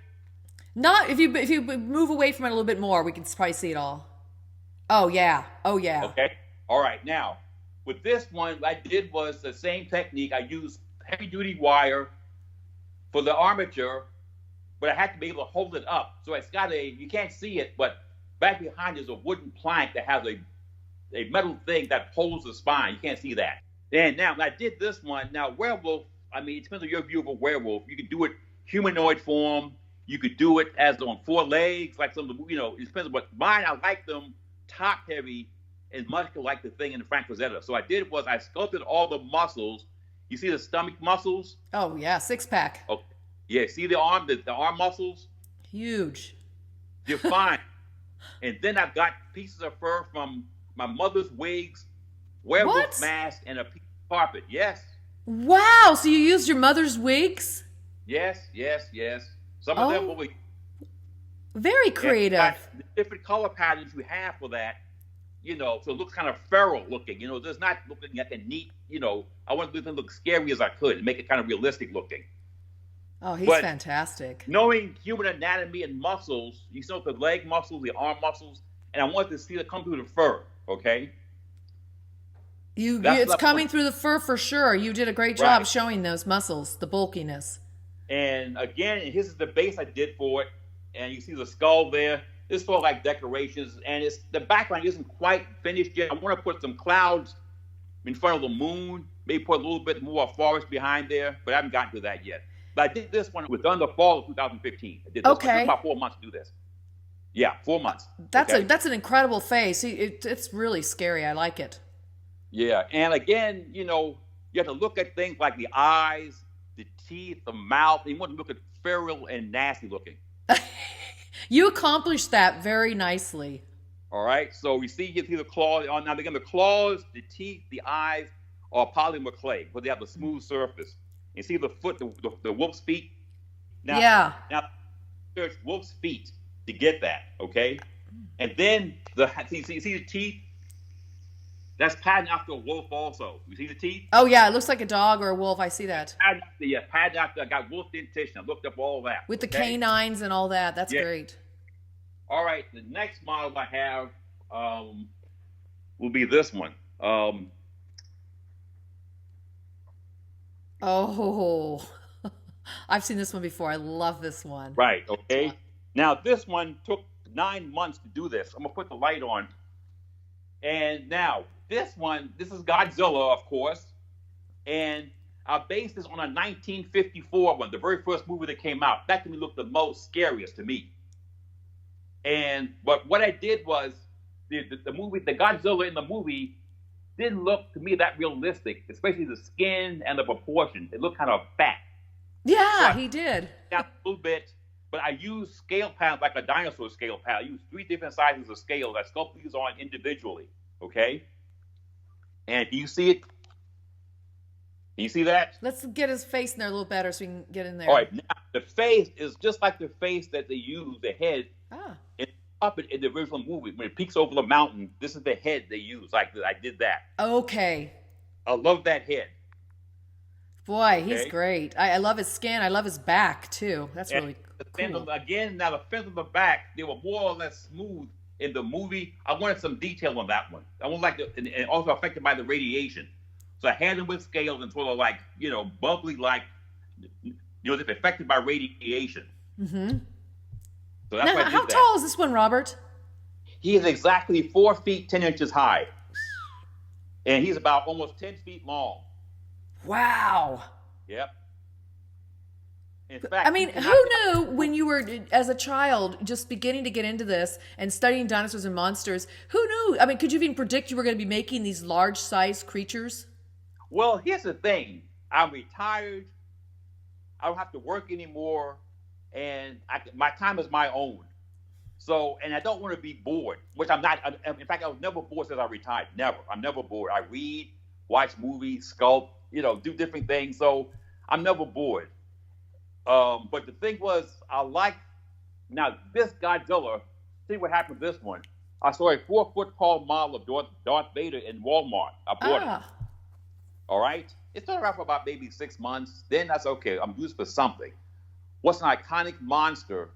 Not if you move away from it a little bit more, we can probably see it all. Oh yeah. Oh yeah. Okay. All right. Now, with this one, what I did was the same technique. I used heavy-duty wire for the armature, but I had to be able to hold it up. So it's got you can't see it, but back behind is a wooden plank that has a metal thing that holds the spine. You can't see that. And now, when I did this one, now werewolf, it depends on your view of a werewolf. You could do it humanoid form. You could do it as on 4 legs, like some of the, it depends on what. Mine, I like them top heavy and much like the thing in the Frank Frazetta. So I did was I sculpted all the muscles. You see the stomach muscles? Oh yeah, 6-pack. Oh, yeah. See the arm muscles? Huge. You're fine. And then I've got pieces of fur from my mother's wigs, werewolf mask, and a piece of carpet. Yes. Wow. So you used your mother's wigs? Yes. Some of them will be very creative. The different color patterns you have for that, so it looks kind of feral looking. There's not looking like a neat, I want it to look scary as I could and make it kind of realistic looking. Oh, he's fantastic. Knowing human anatomy and muscles, you saw the leg muscles, the arm muscles, and I wanted to see it come through the fur, okay? It's coming through the fur for sure. You did a great job showing those muscles, the bulkiness. And again, this is the base I did for it. And you see the skull there. It's for like decorations. And the background isn't quite finished yet. I want to put some clouds in front of the moon. Maybe put a little bit more forest behind there. But I haven't gotten to that yet. But I did this one. It was done the fall of 2015. I did this one. It took about 4 months to do this. Yeah, 4 months. That's an incredible face. It's really scary. I like it. Yeah. And again, you have to look at things like the eyes, the teeth, the mouth. You want to look at feral and nasty looking. You accomplished that very nicely. All right. So you see the claws. Now, again, the claws, the teeth, the eyes are polymer clay, but they have a smooth surface. You see the foot, the wolf's feet? Now, search wolf's feet to get that, okay? And then, see the teeth? That's patterned after a wolf also. You see the teeth? Oh, yeah. It looks like a dog or a wolf. I see that. Patterned after, I got wolf dentition. I looked up all that. With the canines and all that. That's great. All right. The next model I have will be this one. Oh, I've seen this one before. I love this one. Right. Okay. Now, this one took 9 months to do this. I'm going to put the light on. And now, this is Godzilla, of course. And I based this on a 1954 one, the very first movie that came out. That to me looked the most scariest to me. But what I did was, the Godzilla in the movie didn't look to me that realistic, especially the skin and the proportions. It looked kind of fat. Yeah, So he did. a little bit, but I used scale panels like a dinosaur scale panel. I used 3 different sizes of scales. I sculpted these on individually. Okay, and do you see it? Can you see that? Let's get his face in there a little better so we can get in there. All right, now the face is just like the face that they use, the head, in the original movie. When it peeks over the mountain, this is the head they use. Like I did that. Okay. I love that head. Boy, he's great. I love his skin. I love his back, too. That's really cool. Again, now the fins on the back, they were more or less smooth in the movie. I wanted some detail on that one. I wanted and also affected by the radiation. So I had them with scales and sort of like, bubbly, like, if affected by radiation. Mm-hmm. So that's why I did how tall is this one, Robert? He is exactly 4 feet 10 inches high, and he's about almost 10 feet long. Wow. Yep. In fact, I mean, who knew when you were, as a child, just beginning to get into this and studying dinosaurs and monsters, who knew? I mean, could you even predict you were going to be making these large-sized creatures? Well, here's the thing. I'm retired. I don't have to work anymore, and my time is my own. So, and I don't want to be bored, which I'm not. In fact, I was never bored since I retired. Never. I'm never bored. I read, watch movies, sculpt, do different things. So I'm never bored. But the thing was, now this Godzilla, see what happened with this one. I saw a 4-foot tall model of Darth Vader in Walmart. I bought it. All right? It started out for about maybe 6 months. Then that's okay. I'm used for something. What's an iconic monster?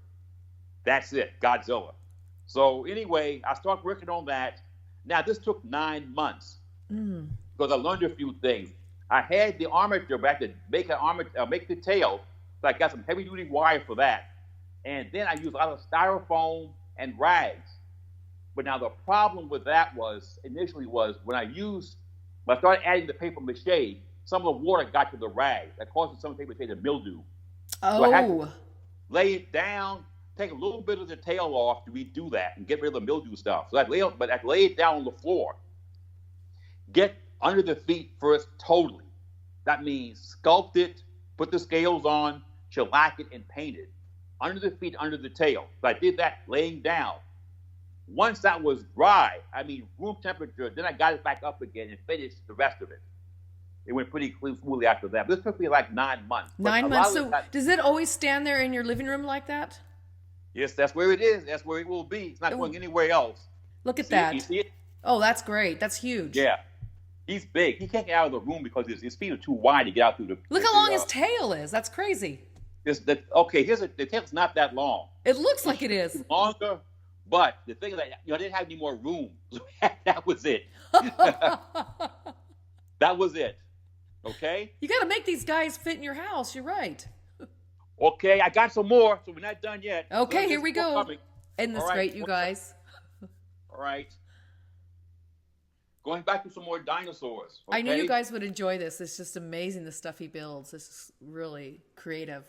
That's it, Godzilla. So anyway, I started working on that. Now, this took 9 months because I learned a few things. I had the armature, but I had to make the tail. So I got some heavy-duty wire for that. And then I used a lot of styrofoam and rags. But now the problem with that initially was when I started adding the paper mache, some of the water got to the rag. That caused some paper mache to mildew. Oh. So I had to lay it down, take a little bit of the tail off to redo that and get rid of the mildew stuff. So I'd lay it down on the floor. Get under the feet first totally. That means sculpt it, put the scales on, shellac it, and paint it. Under the feet, under the tail. So I did that laying down. Once that was dry, room temperature, then I got it back up again and finished the rest of it. It went pretty smoothly after that. This took me like 9 months. 9 months. So does it always stand there in your living room like that? Yes, that's where it is. That's where it will be. It's not going anywhere else. Look at that. You see it? Oh, that's great. That's huge. Yeah. He's big. He can't get out of the room because his feet are too wide to get out through the... Look how long his tail is. That's crazy. The tail's not that long. It looks like it is. Longer, but the thing is that I didn't have any more room. So that was it. That was it. Okay? You got to make these guys fit in your house. You're right. Okay, I got some more, so we're not done yet. Okay, so here we go. Coming. Isn't this great, you guys? All right. Going back to some more dinosaurs. Okay? I knew you guys would enjoy this. It's just amazing the stuff he builds. This is really creative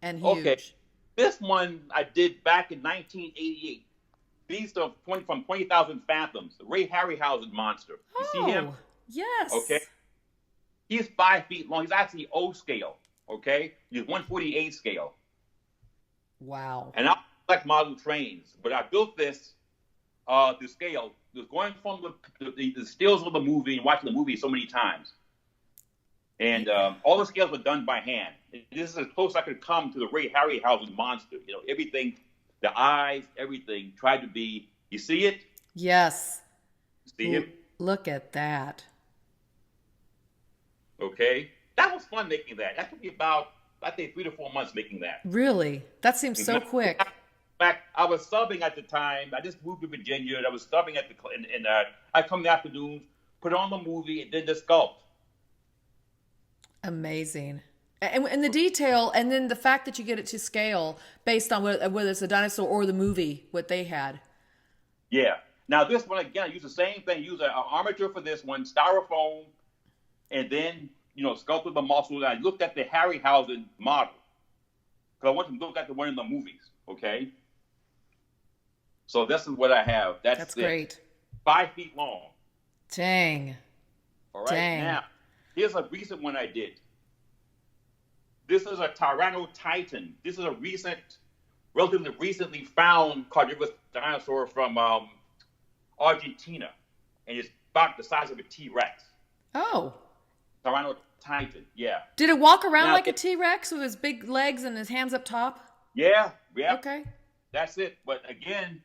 and huge. Okay. This one I did back in 1988. Beast of from 20,000 Fathoms, the Ray Harryhausen monster. You see him? Yes. Okay. He's 5 feet long. He's actually O scale. Okay. He's 1/48 scale. Wow. And I collect model trains, but I built this to scale. It was going from the stills of the movie and watching the movie so many times. And all the scales were done by hand. This is as close as I could come to the Ray Harryhausen monster. Everything, the eyes, everything tried to be. You see it? Yes. See him? Look at that. Okay. That was fun making that. That took me about, I think, 3 to 4 months making that. Really? That seems so quick. In fact, I was subbing at the time. I just moved to Virginia, and I was subbing at I'd come in the afternoons, put on the movie, and then the sculpt. Amazing. And the detail, and then the fact that you get it to scale based on whether it's a dinosaur or the movie, what they had. Yeah. Now, this one, again, I use the same thing. Use an armature for this one, styrofoam, and then, sculpted the muscles. I looked at the Harryhausen model because I wanted to look at the one in the movies, okay? So this is what I have. That's great. 5 feet long. Dang. All right. Dang. Now, here's a recent one I did. This is a Tyrannotitan. This is a relatively recently found carnivorous dinosaur from Argentina, and it's about the size of a T-Rex. Oh. Tyrannotitan, yeah. Did it walk around like a T-Rex with his big legs and his hands up top? Yeah. Okay. That's it. But again,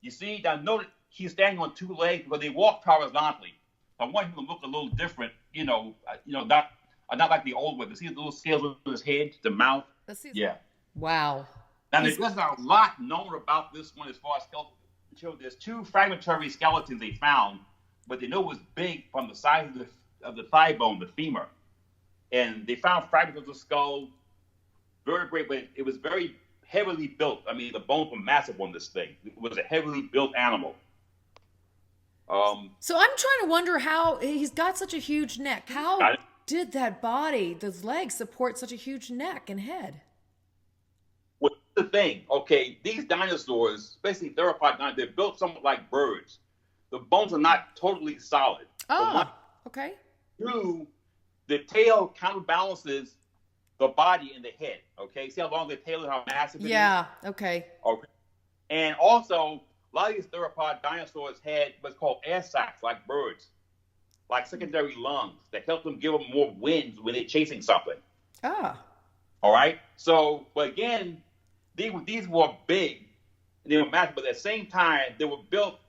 you see, now notice he's standing on two legs, but they walk horizontally. I want him to look a little different, not like the old one. See the little scales on his head, the mouth? Yeah. Wow. Now, there's a lot known about this one as far as skeleton. There's two fragmentary skeletons they found, but they know it was big from the size of the thigh bone, the femur. And they found fragments of the skull, vertebrae, but it was very heavily built. I mean, the bones were massive on this thing. It was a heavily built animal. So I'm trying to wonder how he's got such a huge neck. How did that body, those legs, support such a huge neck and head? Well, the thing, okay, these dinosaurs, especially theropod dinosaurs, they're built somewhat like birds. The bones are not totally solid. Okay. Two, the tail counterbalances the body and the head. Okay, see how long the tail is, how massive it is? Yeah. Okay. And also, a lot of these theropod dinosaurs had what's called air sacs, like birds, like secondary lungs that help them give them more wind when they're chasing something. All right. So, but again, these were big, they were massive, but at the same time, they were built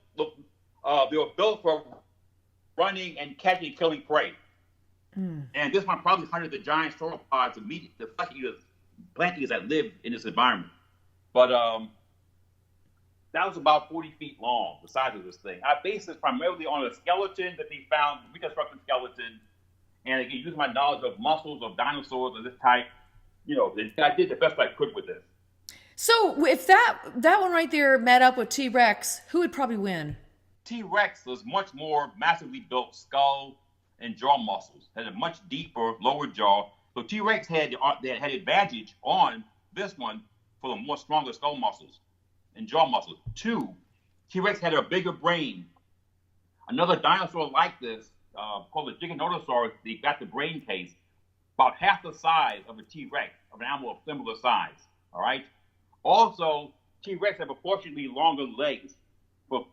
for running and catching and killing prey. And this one probably hunted the giant sauropods, the flesh eaters, plant eaters that live in this environment. But that was about 40 feet long, the size of this thing. I based this primarily on a skeleton that they found, reconstructed skeleton, and again, using my knowledge of muscles of dinosaurs of this type, I did the best I could with this. So if that one right there met up with T-Rex, who would probably win? T-Rex was much more massively built skull and jaw muscles, had a much deeper lower jaw. So T-Rex had advantage on this one for the more stronger skull muscles and jaw muscles. Two, T-Rex had a bigger brain. Another dinosaur like this, called the Giganotosaurus, they got the brain case about half the size of a T-Rex, of an animal of similar size. All right. Also, T-Rex had proportionately longer legs for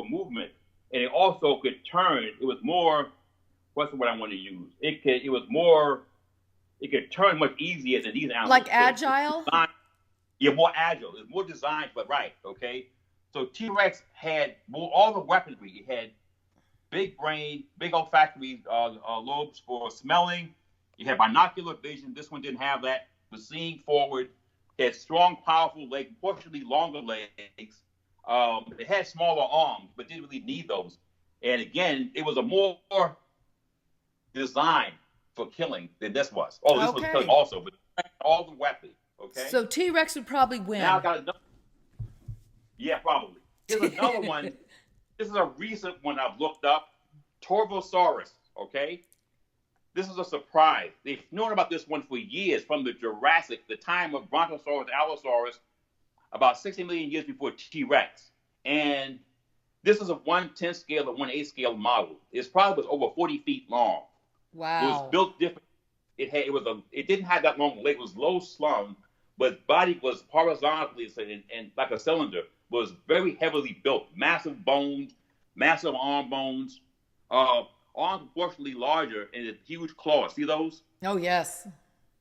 movement, and it also could turn. It was more. What's the word I want to use? It could turn much easier than these animals. Like agile? Yeah, more agile. It's more designed, but right, okay? So T-Rex had all the weaponry. It had big brain, big olfactory lobes for smelling. It had binocular vision. This one didn't have that. It was seeing forward. It had strong, powerful legs, proportionally longer legs. It had smaller arms, but didn't really need those. And again, it was a more designed for killing than this was. Oh, this was killing also, but all the weapons. Okay. So T-Rex would probably win. Now I got another. Yeah, probably. Here's another one. This is a recent one I've looked up. Torvosaurus. Okay. This is a surprise. They've known about this one for years, from the Jurassic, the time of Brontosaurus, Allosaurus, about 60 million years before T-Rex. And this is a 1/10 scale or 1/8 scale model. It probably was over 40 feet long. Wow. It was built different. It didn't have that long leg. It was low slung, but its body was horizontally and like a cylinder. Was very heavily built. Massive bones, massive arm bones, arms proportionally larger, and a huge claws. See those? Oh yes.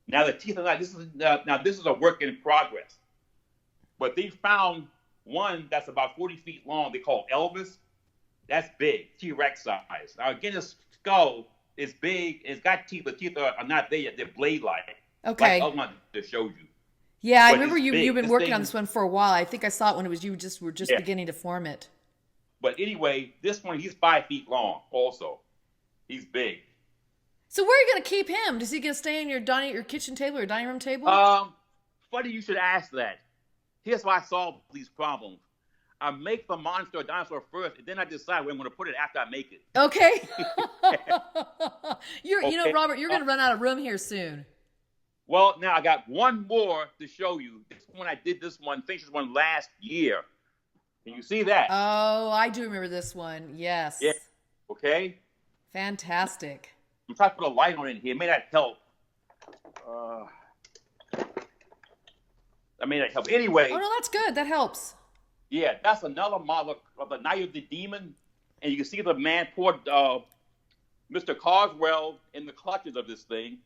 Now the teeth are not. This is a work in progress, but they found one that's about 40 feet long. They call Elvis. That's big, T-Rex size. Now again, the skull is big. It's got teeth. The teeth are not there yet. They're blade-like. Okay. Like I wanted to show you. Yeah, I remember you've been working on this one for a while. I think I saw it when it was you were just beginning to form it. But anyway, this one, he's 5 feet long also. He's big. So where are you going to keep him? Is he going to stay in your kitchen table or dining room table? Funny you should ask that. Here's why I solve these problems. I make the monster dinosaur first, and then I decide where I'm going to put it after I make it. Okay. You know, Robert, you're going to run out of room here soon. Well, now I got one more to show you. This one I did finished this one last year. Can you see that? Oh, I do remember this one. Yes. Yeah. Okay? Fantastic. I'm trying to put a light on it here. It may not help. Uh, I may not help. Anyway. Oh, no, that's good. That helps. Yeah, that's another model of the Night of the Demon. And you can see the man, poor Mr. Carswell, in the clutches of this thing.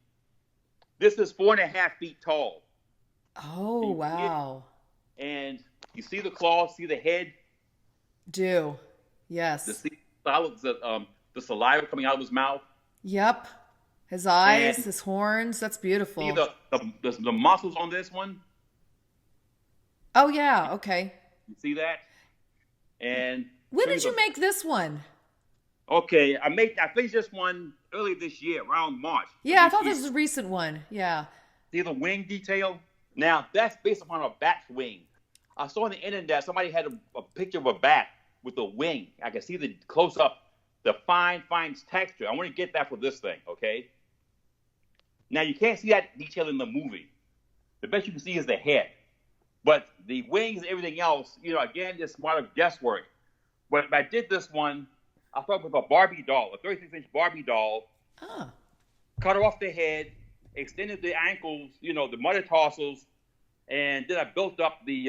This is 4.5 feet tall. Oh, wow. And you see the claws, see the head? Do. Yes. The saliva coming out of his mouth? Yep. His eyes, and his horns. That's beautiful. See the muscles on this one? Oh, yeah. Okay. You see that? And when did you make this one? Okay, I finished this one early this year, around March. Yeah, I thought this was a recent one. Yeah. See the wing detail? Now, that's based upon a bat's wing. I saw on the internet somebody had a picture of a bat with a wing. I can see the close-up, the fine texture. I want to get that for this thing, okay? Now, you can't see that detail in the movie. The best you can see is the head. But the wings and everything else, again, it's a lot of guesswork. But I did this one, I thought with a Barbie doll, a 36-inch Barbie doll. Oh. Cut off the head, extended the ankles, the metatarsals, and then I built up did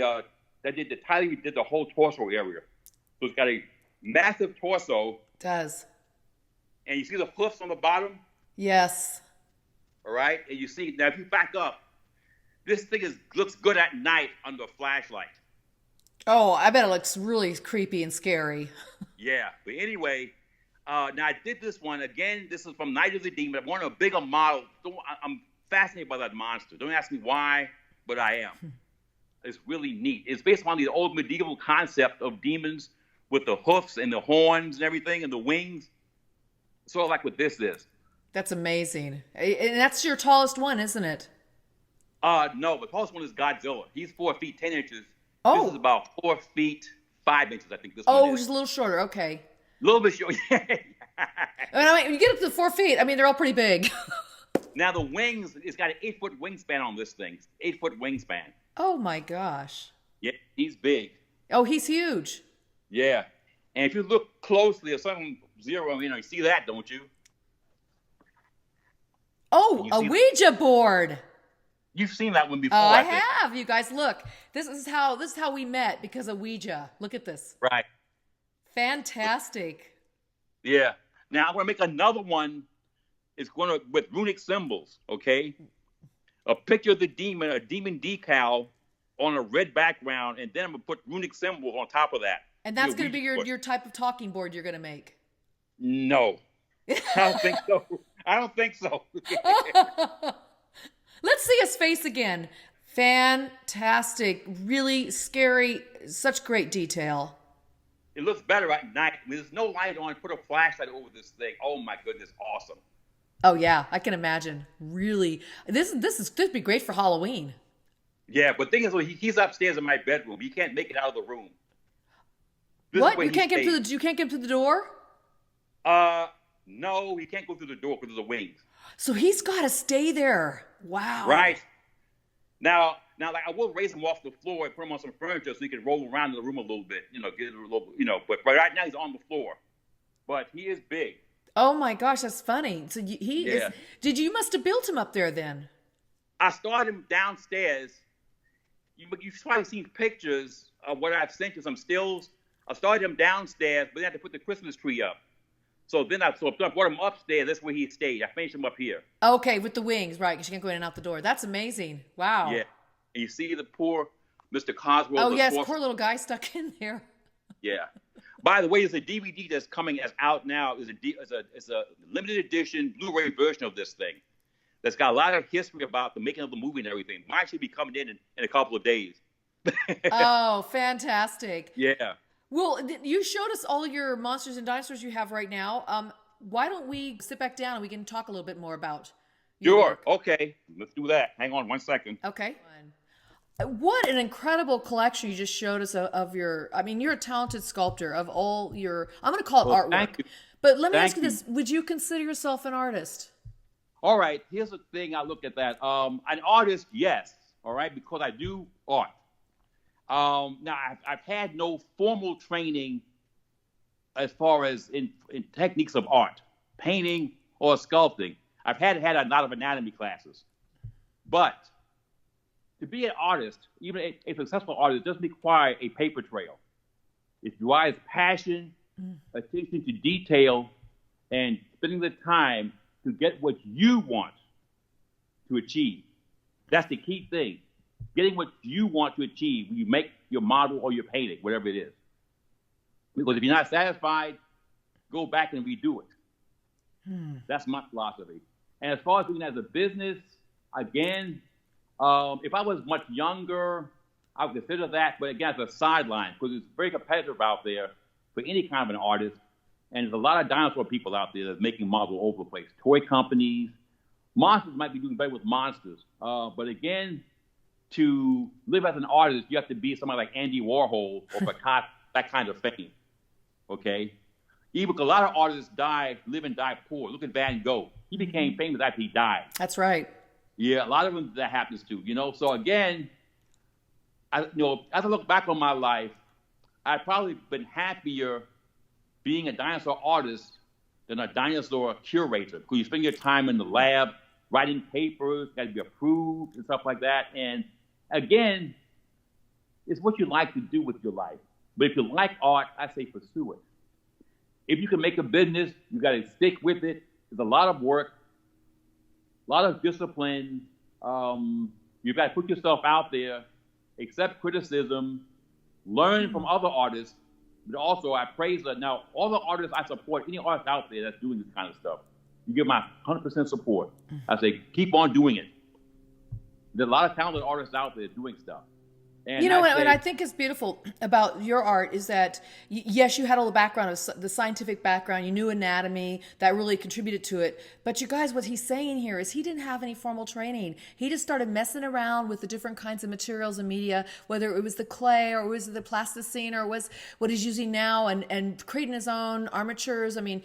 the whole torso area. So it's got a massive torso. It does. And you see the hoofs on the bottom? Yes. All right? And you see, now if you back up, this thing looks good at night under a flashlight. Oh, I bet it looks really creepy and scary. Yeah. But anyway, now I did this one. Again, this is from Night of the Demon. I wanted a bigger model. I'm fascinated by that monster. Don't ask me why, but I am. It's really neat. It's based on the old medieval concept of demons with the hoofs and the horns and everything and the wings. Sort of like what this is. That's amazing. And that's your tallest one, isn't it? No, the tallest one is Godzilla. He's 4 feet 10 inches. Oh. This is about 4 feet 5 inches, I think this one is. Oh, just a little shorter. Okay. A little bit short. I mean, when you get up to 4 feet, I mean, they're all pretty big. Now, the wings, it's got an 8-foot wingspan on this thing. 8-foot wingspan. Oh, my gosh. Yeah, he's big. Oh, he's huge. Yeah. And if you look closely at something zero, you see that, don't you? Oh, a Ouija board. You've seen that one before. Oh, I have. You guys, look. This is how we met, because of Ouija. Look at this. Right. Fantastic. Yeah. Now I'm going to make another one. It's with runic symbols, okay? A picture of the demon, a demon decal on a red background, and then I'm going to put runic symbols on top of that. And that's going to be your type of talking board you're going to make. No. I don't think so. I don't think so. Let's see his face again. Fantastic. Really scary. Such great detail. It looks better at night. I mean, there's no light on. Put a flashlight over this thing. Oh my goodness, awesome. Oh yeah, I can imagine. Really, this would be great for Halloween. Yeah, but the thing is, he's upstairs in my bedroom. You can't make it out of the room. What? You can't get to the door? No, he can't go through the door because of the wings. So he's got to stay there. Wow. Right. Now, like I will raise him off the floor and put him on some furniture so he can roll around in the room a little bit, get a little, But right now he's on the floor. But he is big. Oh my gosh, that's funny. So he is. You must have built him up there then? I started him downstairs. You've probably seen pictures of what I've sent you, some stills. I started him downstairs, but then I had to put the Christmas tree up. So then I brought him upstairs. That's where he stayed. I finished him up here. Okay, with the wings, right? Because you can't go in and out the door. That's amazing. Wow. Yeah. And you see the poor Mr. Coswell. Oh yes, poor little guy stuck in there. Yeah. By the way, there's a DVD that's coming out now. It's a limited edition Blu-ray version of this thing that's got a lot of history about the making of the movie and everything. Mine should be coming in a couple of days. Oh, fantastic. Yeah. Well, you showed us all your monsters and dinosaurs you have right now. Why don't we sit back down and we can talk a little bit more about your work? Okay. Let's do that. Hang on 1 second. Okay. What an incredible collection you just showed us of your, you're a talented sculptor of all your, I'm going to call it artwork. Thank you. But let me ask you this. Would you consider yourself an artist? All right. Here's the thing I look at that. An artist, yes. All right. Because I do art. Now, I've had no formal training as far as in techniques of art, painting or sculpting. I've had a lot of anatomy classes, but to be an artist, even a successful artist, doesn't require a paper trail. It requires passion, attention to detail, and spending the time to get what you want to achieve. That's the key thing. Getting what you want to achieve when you make your model or your painting, whatever it is. Because if you're not satisfied, go back and redo it. That's my philosophy. And as far as doing it as a business, again, if I was much younger, I would consider that. But again, as a sideline, because it's very competitive out there for any kind of an artist. And there's a lot of dinosaur people out there that's making models all over the place. Toy companies. Monsters might be doing better with monsters. But again, to live as an artist, you have to be somebody like Andy Warhol or Picasso, that kind of fame. Okay? Even a lot of artists live and die poor. Look at Van Gogh. He became famous after he died. That's right. Yeah, a lot of them that happens to, So again, as I look back on my life, I've probably been happier being a dinosaur artist than a dinosaur curator, because you spend your time in the lab writing papers, got to be approved and stuff like that. And again, it's what you like to do with your life. But if you like art, I say pursue it. If you can make a business, you got to stick with it. There's a lot of work, a lot of discipline. You've got to put yourself out there, accept criticism, learn from other artists. But also, I praise that. Now, all the artists I support, any artist out there that's doing this kind of stuff, you give my 100% support. I say, keep on doing it. There's a lot of talented artists out there doing stuff. And what I think is beautiful about your art is that, yes, you had all the background of the scientific background. You knew anatomy. That really contributed to it. But you guys, what he's saying here is he didn't have any formal training. He just started messing around with the different kinds of materials and media, whether it was the clay or it was the plasticine or it was what he's using now, and creating his own armatures. I mean,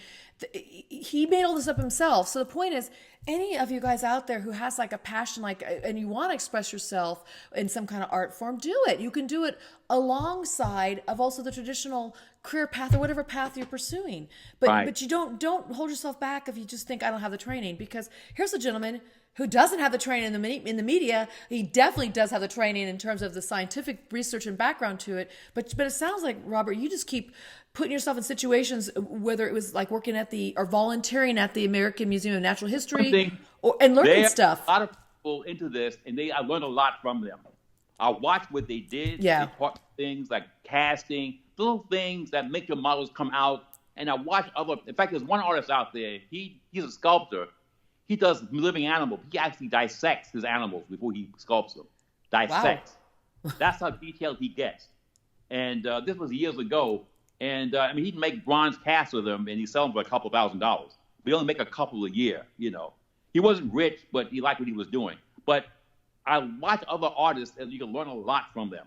he made all this up himself. So the point is, any of you guys out there who has like a passion, and you want to express yourself in some kind of art form, do it. You can do it alongside of also the traditional career path or whatever path you're pursuing. But you don't hold yourself back if you just think I don't have the training, because here's a gentleman who doesn't have the training in the media. He definitely does have the training in terms of the scientific research and background to it. But it sounds like, Robert, you just keep putting yourself in situations, whether it was like working or volunteering at the American Museum of Natural History and learning stuff. A lot of people into this, and I learned a lot from them. I watched what they did. Yeah. They taught things like casting, little things that make your models come out. And I watched in fact, there's one artist out there. He's a sculptor. He does living animals. He actually dissects his animals before he sculpts them. Dissects. Wow. That's how detailed he gets. And this was years ago. And he'd make bronze casts of them, and he'd sell them for a couple $1,000s. But he only make a couple a year, He wasn't rich, but he liked what he was doing. But I watch other artists, and you can learn a lot from them.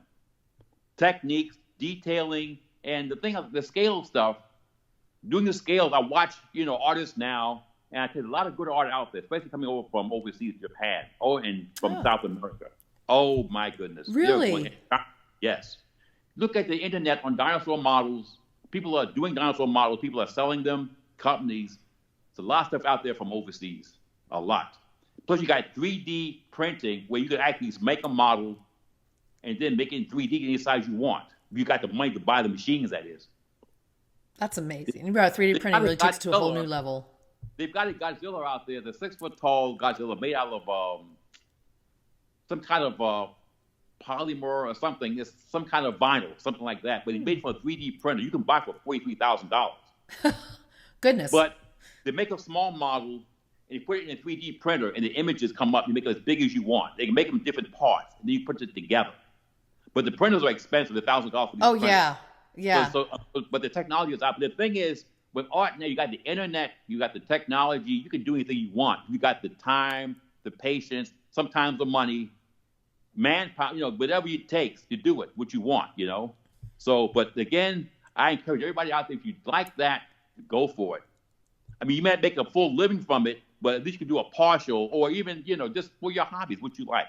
Techniques, detailing, and the thing of the scale stuff. Doing the scales, I watch, artists now, and I see a lot of good art out there, especially coming over from overseas, Japan, and from South America. Oh my goodness! Really? Yes. Look at the internet on dinosaur models. People are doing dinosaur models. People are selling them. Companies. There's a lot of stuff out there from overseas. A lot. Plus, you got 3D printing where you can actually make a model and then make it in 3D any size you want. You got the money to buy the machines, that is. That's amazing. 3D printing really takes it to a whole new level. They've got a Godzilla out there, the 6-foot-tall Godzilla made out of some kind of polymer or something. It's some kind of vinyl, something like that. But it's made for a 3D printer. You can buy it for $43,000. Goodness. But they make a small model and you put it in a 3D printer, and the images come up. You make it as big as you want. They can make them different parts, and then you put it together. But the printers are expensive, $1,000 for these printers. Yeah. But the technology is out. The thing is, with art now, you got the internet, you got the technology. You can do anything you want. You got the time, the patience, sometimes the money, manpower, whatever it takes to do it, what you want, So, but again, I encourage everybody out there, if you like that, go for it. You might make a full living from it, but at least you can do a partial, or even, just for your hobbies, what you like.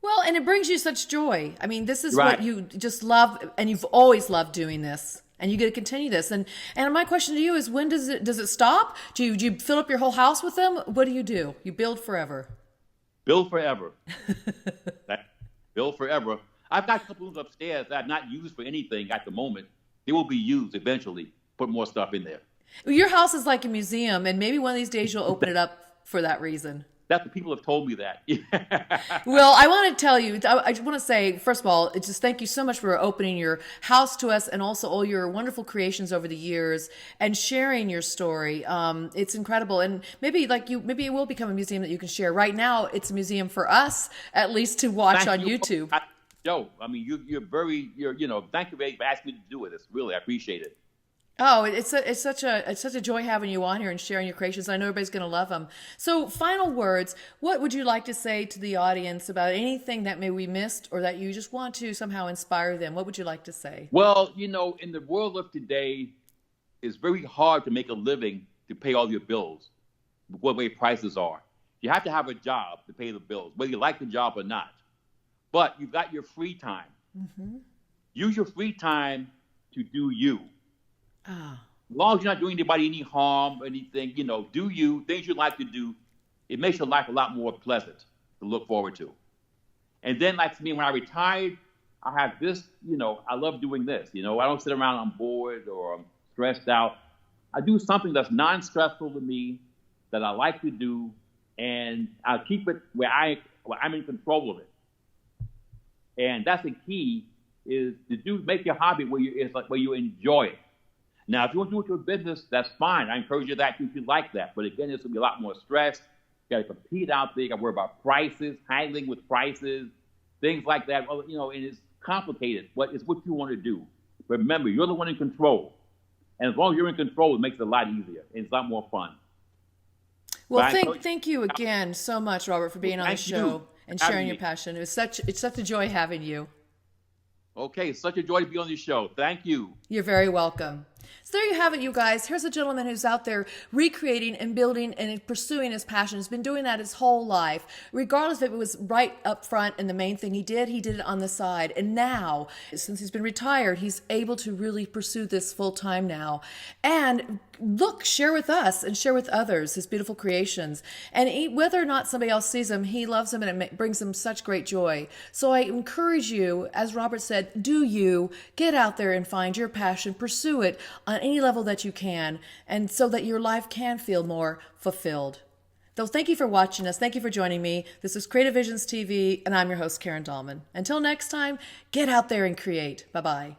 Well, and it brings you such joy. This is what you just love, and you've always loved doing this. And you get to continue this. And my question to you is, when does it stop? Do you fill up your whole house with them? What do? You build forever. Build forever. Build forever. I've got a couple rooms upstairs that I've not used for anything at the moment. They will be used eventually. Put more stuff in there. Your house is like a museum, and maybe one of these days you'll open it up for that reason. That's what people have told me that. Well, I want to tell you, I want to say, first of all, just thank you so much for opening your house to us and also all your wonderful creations over the years and sharing your story. It's incredible. And maybe it will become a museum that you can share. Right now, it's a museum for us, at least to watch on YouTube. Joe, I mean, thank you for asking me to do it. I appreciate it. Oh, it's such a joy having you on here and sharing your creations. I know everybody's going to love them. So, final words. What would you like to say to the audience about anything that maybe we missed or that you just want to somehow inspire them? What would you like to say? Well, in the world of today, it's very hard to make a living to pay all your bills, what way prices are. You have to have a job to pay the bills, whether you like the job or not. But you've got your free time. Mm-hmm. Use your free time to do you. As long as you're not doing anybody any harm or anything, do you, things you like to do, it makes your life a lot more pleasant to look forward to. And then, like for me, when I retired, I have this, I love doing this. I don't sit around, I'm bored or I'm stressed out. I do something that's non-stressful to me that I like to do, and I'll keep it where I'm in control of it. And that's the key, is to make your hobby where you enjoy it. Now, if you want to do it to a business, that's fine. I encourage you that if you like that. But again, it's going to be a lot more stress. You got to compete out there. You got to worry about prices, haggling with prices, things like that. Well, and it's complicated, but it's what you want to do. But remember, you're the one in control. And as long as you're in control, it makes it a lot easier. And it's a lot more fun. Well, thank you again so much, Robert, for being on the show and sharing your passion. It's such a joy having you. Okay, it's such a joy to be on this show. Thank you. You're very welcome. So there you have it, you guys. Here's a gentleman who's out there recreating and building and pursuing his passion. He's been doing that his whole life, regardless if it was right up front and the main thing he did it on the side. And now, since he's been retired, he's able to really pursue this full time now. And share with us and share with others his beautiful creations. And whether or not somebody else sees them, he loves them and it brings him such great joy. So I encourage you, as Robert said, get out there and find your passion, pursue it on any level that you can, and so that your life can feel more fulfilled. So thank you for watching us. Thank you for joining me. This is Creative Visions TV, and I'm your host, Karen Dahlman. Until next time, get out there and create. Bye-bye.